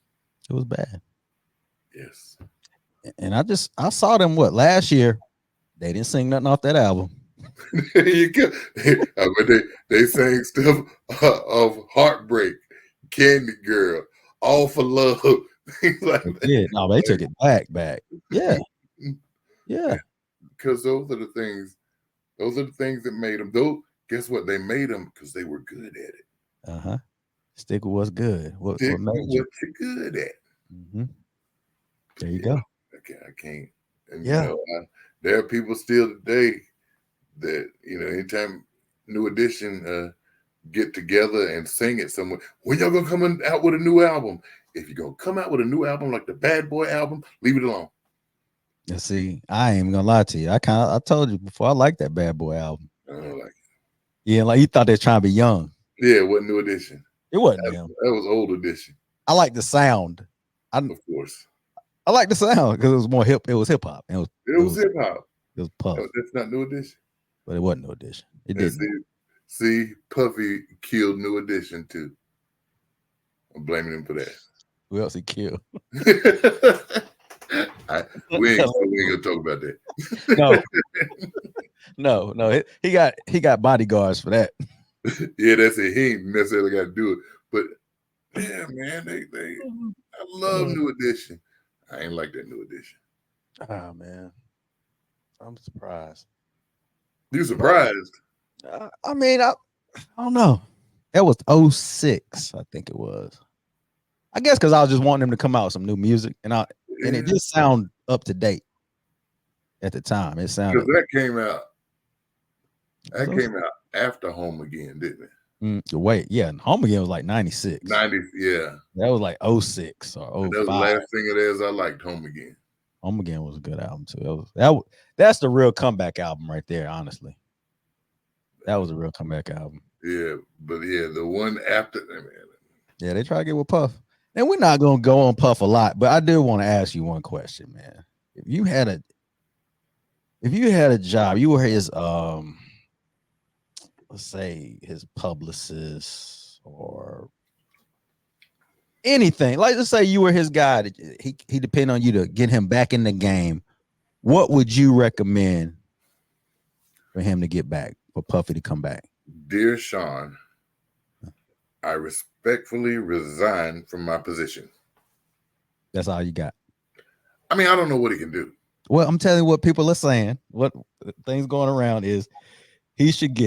A: It was bad.
B: Yes.
A: And I saw them last year. They didn't sing nothing off that album.
B: You go. They sang stuff of Heartbreak, Candy Girl, All for Love, things like that.
A: Yeah, no, they took it back. Yeah. Yeah.
B: Because those are the things that made them. Guess what? They made them because they were good at it.
A: Stick with what's good. What made
B: you? What you're good at.
A: There you go.
B: I can't. And
A: yeah.
B: There are people still today that, anytime New Edition get together and sing it somewhere, when y'all gonna come out with a new album? If you're gonna come out with a new album like the Bad Boy album, leave it alone.
A: Yeah, see, I ain't even gonna lie to you. I told you before, I like that Bad Boy album.
B: I don't like it.
A: Yeah, like you thought they were trying to be young.
B: Yeah, it wasn't New Edition.
A: It wasn't
B: That,
A: him.
B: that was Old Edition.
A: I like the sound.
B: Of course.
A: I like the sound because it was more hip. It was hip hop. It was
B: hip hop.
A: It was Puff.
B: That's not New Edition.
A: But it wasn't New Edition. It didn't.
B: See, Puffy killed New Edition too. I'm blaming him for that.
A: Who else he killed?
B: we ain't gonna talk about that.
A: No. He got bodyguards for that.
B: Yeah, that's it. He ain't necessarily got to do it, but yeah, man, I love New Edition. I ain't like that New Edition.
A: Oh man, I'm surprised.
B: You surprised?
A: I mean, I don't know. That was 06, I think it was. I guess because I was just wanting them to come out with some new music, and it did sound up to date at the time. It sounded
B: because that came out. That came out after Home Again, didn't it?
A: Wait, yeah, Home Again was like 96.
B: 90, yeah.
A: That was like 06 or 05.
B: That was the last thing of theirs I liked, Home Again.
A: Home Again was a good album too. That's the real comeback album right there, honestly. That was a real comeback album.
B: Yeah, but yeah, the one after that, man.
A: Yeah, they try to get with Puff. And we're not gonna go on Puff a lot, but I do want to ask you one question, man. If you had a job, you were his let's say his publicist or anything. Like, let's say you were his guy. He depended on you to get him back in the game. What would you recommend for him to get back, for Puffy to come back?
B: Dear Sean, I respectfully resign from my position.
A: That's all you got.
B: I mean, I don't know what he can do.
A: Well, I'm telling you what people are saying. What things going around is he should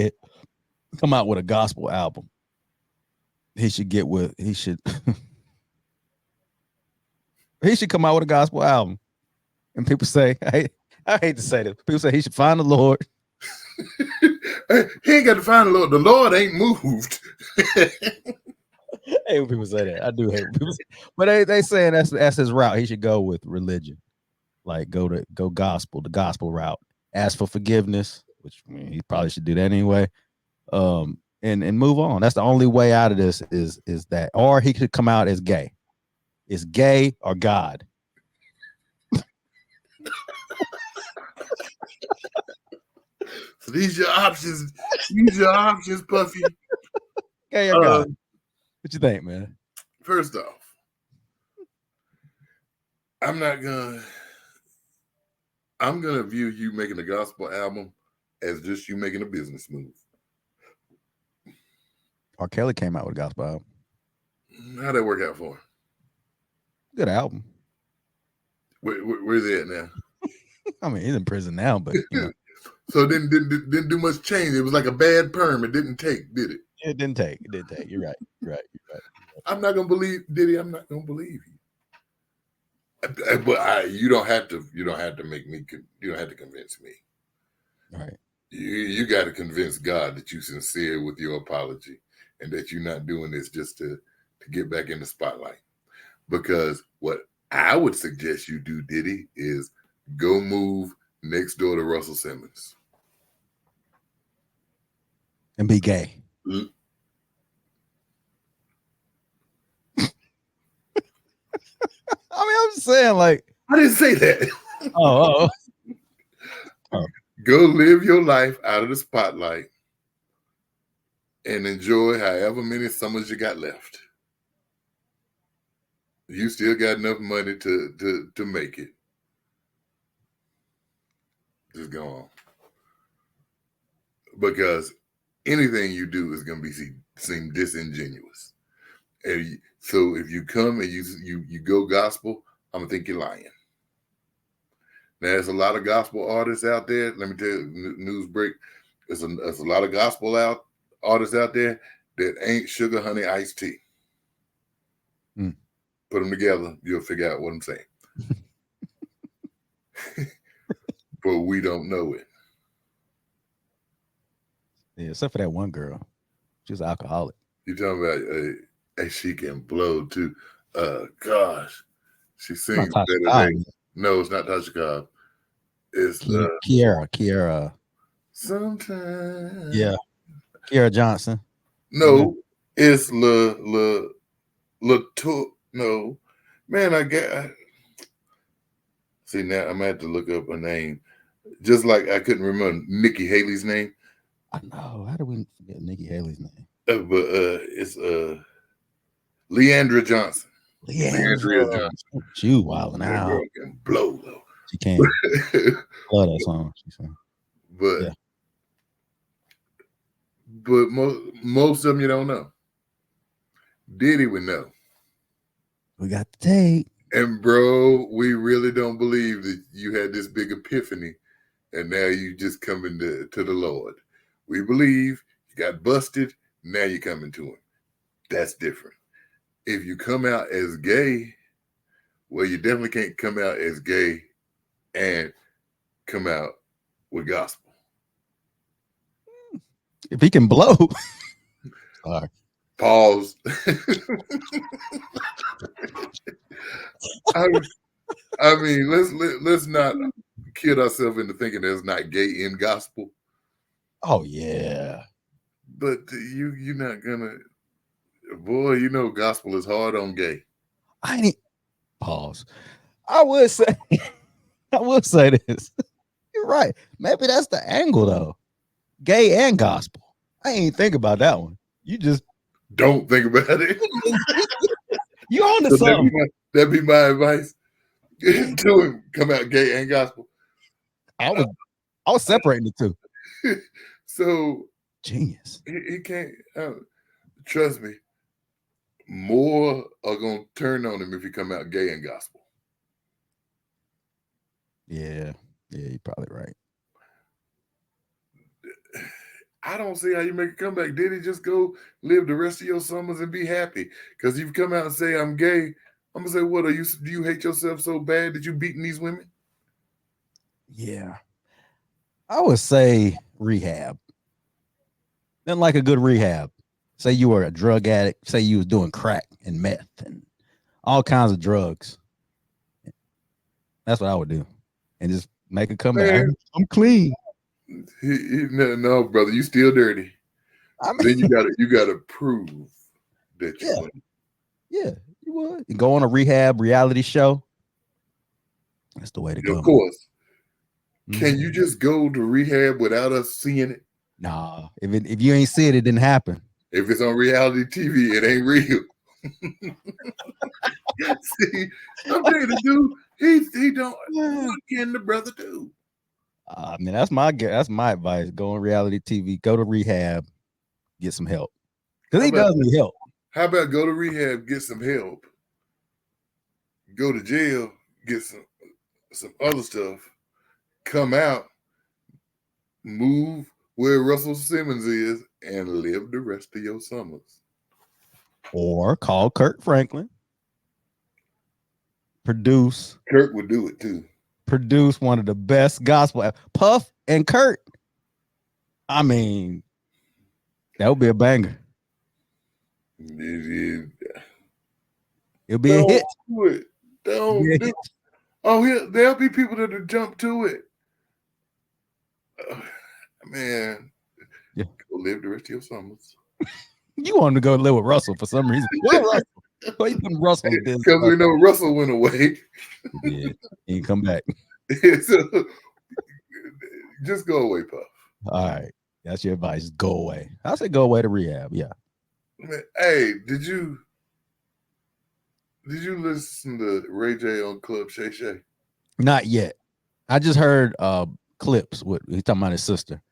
A: come out with a gospel album. He should come out with a gospel album. And people say, I hate to say this. People say he should find the Lord.
B: He ain't got to find the Lord. The Lord ain't moved.
A: I hate when people say that. I do hate when people say, but they saying that's his route. He should go with religion. Like go gospel, the gospel route. Ask for forgiveness, which he probably should do that anyway. And move on. That's the only way out of this is that. Or he could come out as gay. It's gay or God.
B: So these your options. These your options, Puffy.
A: Gay or God. What you think, man?
B: First off, I'm gonna view you making a gospel album as just you making a business move.
A: R. Kelly came out with a gospel album.
B: How'd that work out for him?
A: Good album.
B: Where's he at now?
A: I mean, he's in prison now, but you know.
B: So it didn't do much change. It was like a bad perm. It didn't take, did it?
A: It didn't take. You're right.
B: I'm not gonna believe Diddy. I'm not gonna believe you. But you don't have to. You don't have to make me. You don't have to convince me.
A: All right.
B: You got to convince God that you're sincere with your apology and that you're not doing this just to get back in the spotlight. Because what I would suggest you do, Diddy, is go move next door to Russell Simmons
A: and be gay. I mean, I'm just saying, like,
B: I didn't say that.
A: Oh.
B: Go live your life out of the spotlight and enjoy however many summers you got left. You still got enough money to make it. Just go on. Because anything you do is going to seem disingenuous. So if you come and you go gospel, I'm going to think you're lying. Now, there's a lot of gospel artists out there. Let me tell you, news break. There's a lot of gospel artists out there that ain't sugar, honey, iced tea. Put them together, you'll figure out what I'm saying. But we don't know it.
A: Yeah, except for that one girl. She's an alcoholic.
B: You talking about she can blow too. Gosh. She sings better. No, it's not Tasha Cobb. It's
A: Kiara.
B: Sometimes.
A: Yeah. Kiara Johnson.
B: No, it's no, man. I get. See, now I'm gonna have to look up a name. Just like I couldn't remember Nikki Haley's name.
A: I know. How do we forget Nikki Haley's name?
B: But it's Leandra Johnson.
A: Leandria Johnson. She wilding
B: That
A: out.
B: girl can blow though.
A: She can. Love that song. She sang.
B: But
A: Yeah.
B: but most of them you don't know. Diddy would know.
A: We got the tape.
B: And bro, we really don't believe that you had this big epiphany and now you just coming to the Lord. We believe you got busted, now you're coming to him. That's different. If you come out as gay, well, you definitely can't come out as gay and come out with gospel.
A: If he can blow. Sorry.
B: Pause. I mean, let's not kid ourselves into thinking there's not gay in gospel.
A: Oh yeah.
B: But you're not gonna, boy. You know, gospel is hard on gay.
A: I ain't pause. I would say this. You're right. Maybe that's the angle though. Gay and gospel. I ain't think about that one. You just
B: don't think about it.
A: You on to something.
B: That'd be my advice to him. Come out gay and gospel.
A: I was separating the two.
B: So
A: genius.
B: He can't trust me. More are gonna turn on him if he come out gay and gospel.
A: Yeah, you're probably right.
B: I don't see how you make a comeback. Did he just go live the rest of your summers and be happy? Because you've come out and say I'm gay. I'm gonna say, what are you? Do you hate yourself so bad that you beating these women?
A: Yeah, I would say rehab. Then like a good rehab. Say you were a drug addict. Say you was doing crack and meth and all kinds of drugs. That's what I would do, and just make a comeback. I'm clean.
B: No, brother, you still dirty. I mean, then you gotta prove that you win.
A: Yeah, you would. You go on a rehab reality show. That's the way to go.
B: Of course. Can you just go to rehab without us seeing it?
A: Nah. If you ain't see it, it didn't happen.
B: If it's on reality TV, it ain't real. See, I'm telling you, dude, he don't. What can the brother do?
A: I mean, that's my advice. Go on reality TV. Go to rehab. Get some help. Because he does need help.
B: How about go to rehab, get some help, go to jail, get some other stuff, come out, move where Russell Simmons is, and live the rest of your summers.
A: Or call Kirk Franklin. Produce.
B: Kirk would do it too.
A: Produce one of the best gospel. Puff and Kurt. I mean, that would be a banger. It'll be a hit.
B: Do it. Don't do it. Oh, there'll be people that'll jump to it. Man, go live the rest of your summers.
A: You want to go live with Russell for some reason. Why Russell? Why you putting Russell in this?
B: Because we know Russell went away.
A: Yeah, he ain't come back.
B: So, just go away, Puff.
A: All right. That's your advice. Go away. I say go away to rehab. Yeah.
B: Man, hey, did you listen to Ray J on Club Shay Shay?
A: Not yet. I just heard clips with he's talking about his sister.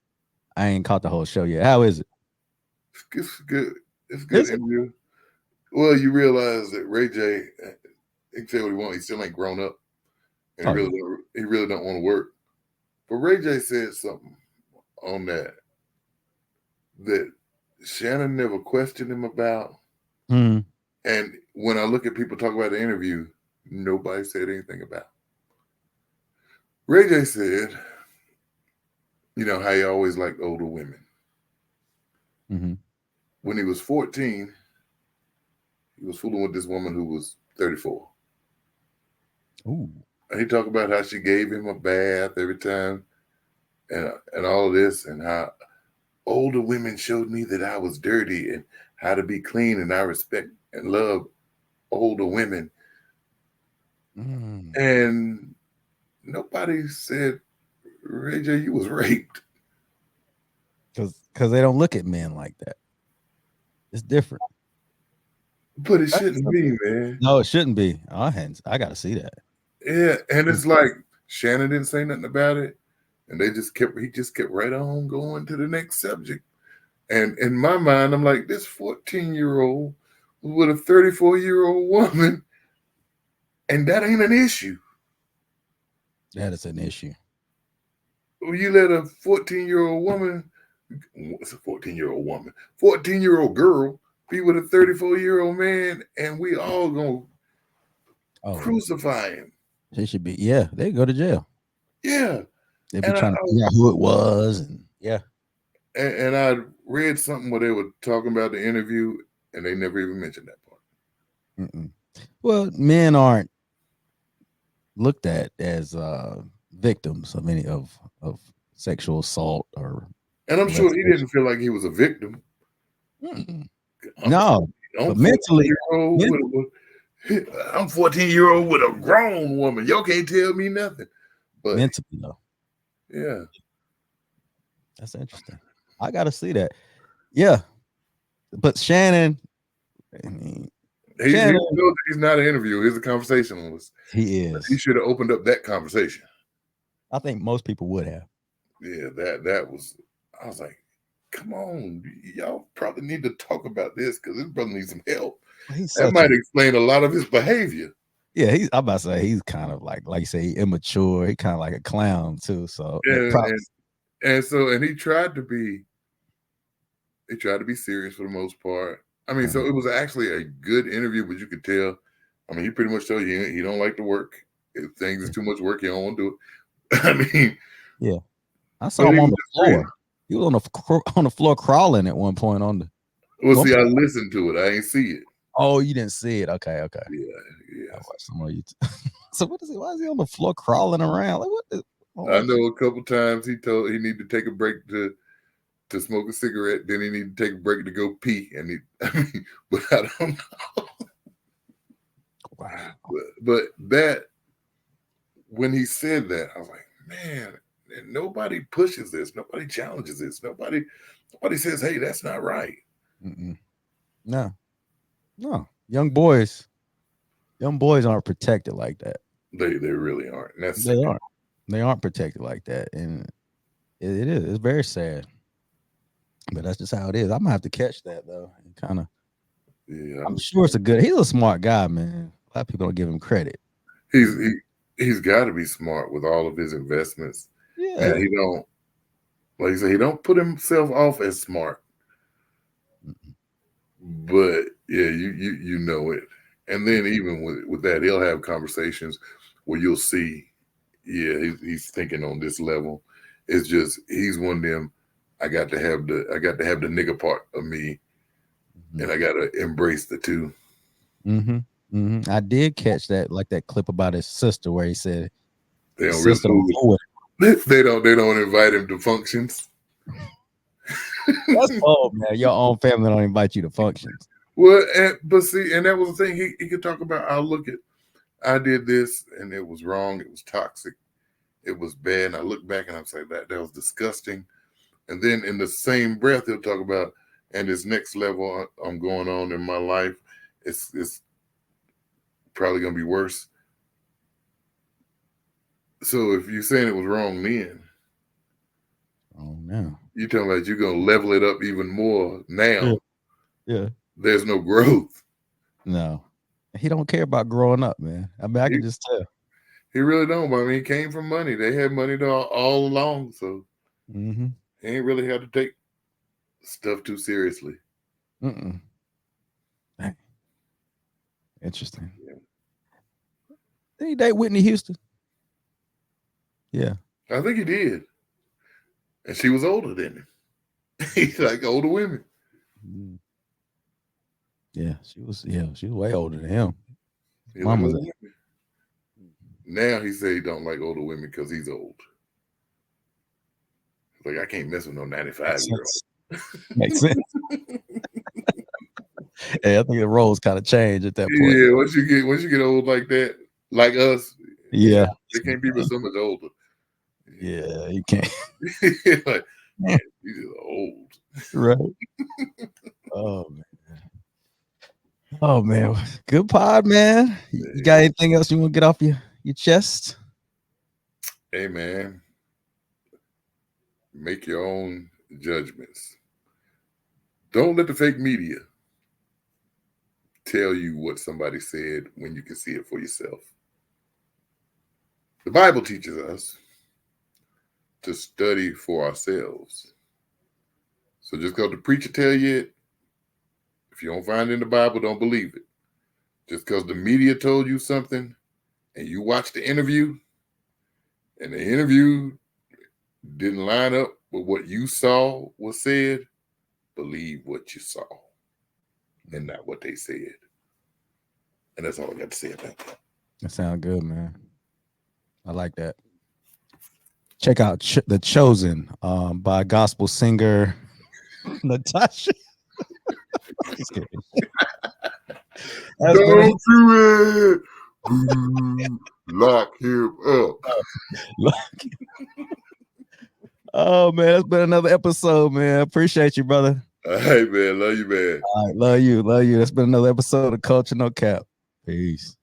A: I ain't caught the whole show yet. How is it?
B: It's good. It's good interview. Well, you realize that Ray J, he can say what he wants. He still ain't grown up. And he really don't want to work. But Ray J said something on that Shannon never questioned him about.
A: And
B: when I look at people talk about the interview, nobody said anything about. Ray J said, you know, how he always liked older women.
A: Mm-hmm.
B: When he was 14, he was fooling with this woman who was 34.
A: Ooh.
B: And he talked about how she gave him a bath every time and all of this and how older women showed me that I was dirty and how to be clean, and I respect and love older women. And nobody said, Ray J, you was raped.
A: Because they don't look at men like that. It's different.
B: But it shouldn't be, man.
A: No, it shouldn't be. I got to see that.
B: Yeah, and it's like Shannon didn't say nothing about it, and he just kept right on going to the next subject. And in my mind, I'm like, this 14-year-old with a 34-year-old woman, and that ain't an issue.
A: That is an issue.
B: Well, you let a 14-year-old woman, what's a 14-year-old woman? 14-year-old girl be with a 34-year-old man, and we all gonna crucify him.
A: They should be, yeah, they go to jail.
B: Yeah.
A: They'd be trying to figure out who it was. And yeah.
B: And I read something where they were talking about the interview, and they never even mentioned that part.
A: Well, men aren't looked at as victims of any of sexual assault or.
B: And I'm sure he didn't feel like he was a victim.
A: No, but mentally,
B: I'm 14-year-old with a grown woman. Y'all can't tell me nothing. But
A: mentally, though.
B: Yeah.
A: That's interesting. I got to see that. Yeah. But Shannon, I mean,
B: he knows that he's not an interviewer. He's a conversationalist.
A: He is.
B: He should have opened up that conversation.
A: I think most people would have.
B: Yeah, that was, I was like, come on, y'all probably need to talk about this because this brother needs some help. That might explain a lot of his behavior.
A: Yeah, I'm about to say he's kind of like you say, immature. He kind of like a clown too. So
B: and he tried to be serious for the most part. I mean, so it was actually a good interview, but you could tell. I mean, he pretty much told you he don't like to work. If things is too much work, he don't want to do it. I mean,
A: yeah, I saw him on the floor. He was on the floor crawling at one point on the.
B: Well, see, I listened to it. I ain't see it.
A: Oh, you didn't see it? Okay.
B: Yeah.
A: I watched some of YouTube. So what is he? Why is he on the floor crawling around? Like what?
B: I know a couple times he told he need to take a break to smoke a cigarette. Then he need to take a break to go pee. But I don't know.
A: Wow.
B: But that when he said that, I was like, man, nobody pushes this. Nobody challenges this. Nobody says, hey, that's not right.
A: No. Young boys aren't protected like that.
B: They really aren't.
A: They aren't protected like that. And it's very sad. But that's just how it is. I'm gonna have to catch that though. Kind of.
B: Yeah.
A: I'm sure he's a smart guy, man. A lot of people don't give him credit.
B: He's got to be smart with all of his investments.
A: Yeah.
B: And he don't, like you say, he don't put himself off as smart. But yeah, you know it. And then even with that, he'll have conversations where you'll see, yeah, he's thinking on this level. It's just he's one of them. I got to have the nigga part of me, and I got to embrace the two.
A: I did catch that, like that clip about his sister where he said
B: they don't invite him to functions.
A: That's old, man. Your own family don't invite you to functions.
B: Well, but see, and that was the thing he could talk about. I did this and it was wrong. It was toxic. It was bad. And I look back and I'm saying that was disgusting. And then in the same breath, he'll talk about, and this next level I'm going on in my life, it's probably going to be worse. So if you're saying it was wrong then,
A: no.
B: You're talking about you're going to level it up even more now.
A: Yeah.
B: There's no growth.
A: No. He don't care about growing up, man. I mean, I can just tell.
B: He really don't. But I mean, he came from money. They had money all along. So he ain't really had to take stuff too seriously.
A: Interesting. Yeah. Did he date Whitney Houston? Yeah.
B: I think he did. And she was older than him. He's like older women.
A: Yeah, she was way older than him.
B: Now he said he don't like older women because he's old. Like, I can't mess with no 95-year-old.
A: Makes sense. Hey, I think the roles kind of change at that point.
B: Yeah, once you get old like that, like us,
A: Yeah.
B: they can't be so much older.
A: Yeah, you can't.
B: Like, man, these are old.
A: Right. Oh man. Good pod, man. You got anything else you want to get off your chest?
B: Hey man, make your own judgments. Don't let the fake media tell you what somebody said when you can see it for yourself. The Bible teaches us to study for ourselves. So just because the preacher tell you it, if you don't find it in the Bible, don't believe it. Just because the media told you something and you watched the interview and the interview didn't line up with what you saw was said, believe what you saw and not what they said. And that's all I got to say about that.
A: That sounds good, man. I like that. Check out The Chosen by gospel singer Natasha. Just kidding.
B: Don't do it. Lock him up.
A: Oh man, that's been another episode, man. Appreciate you, brother.
B: All right, man. Love you, man.
A: All right, love you. That's been another episode of Culture No Cap. Peace.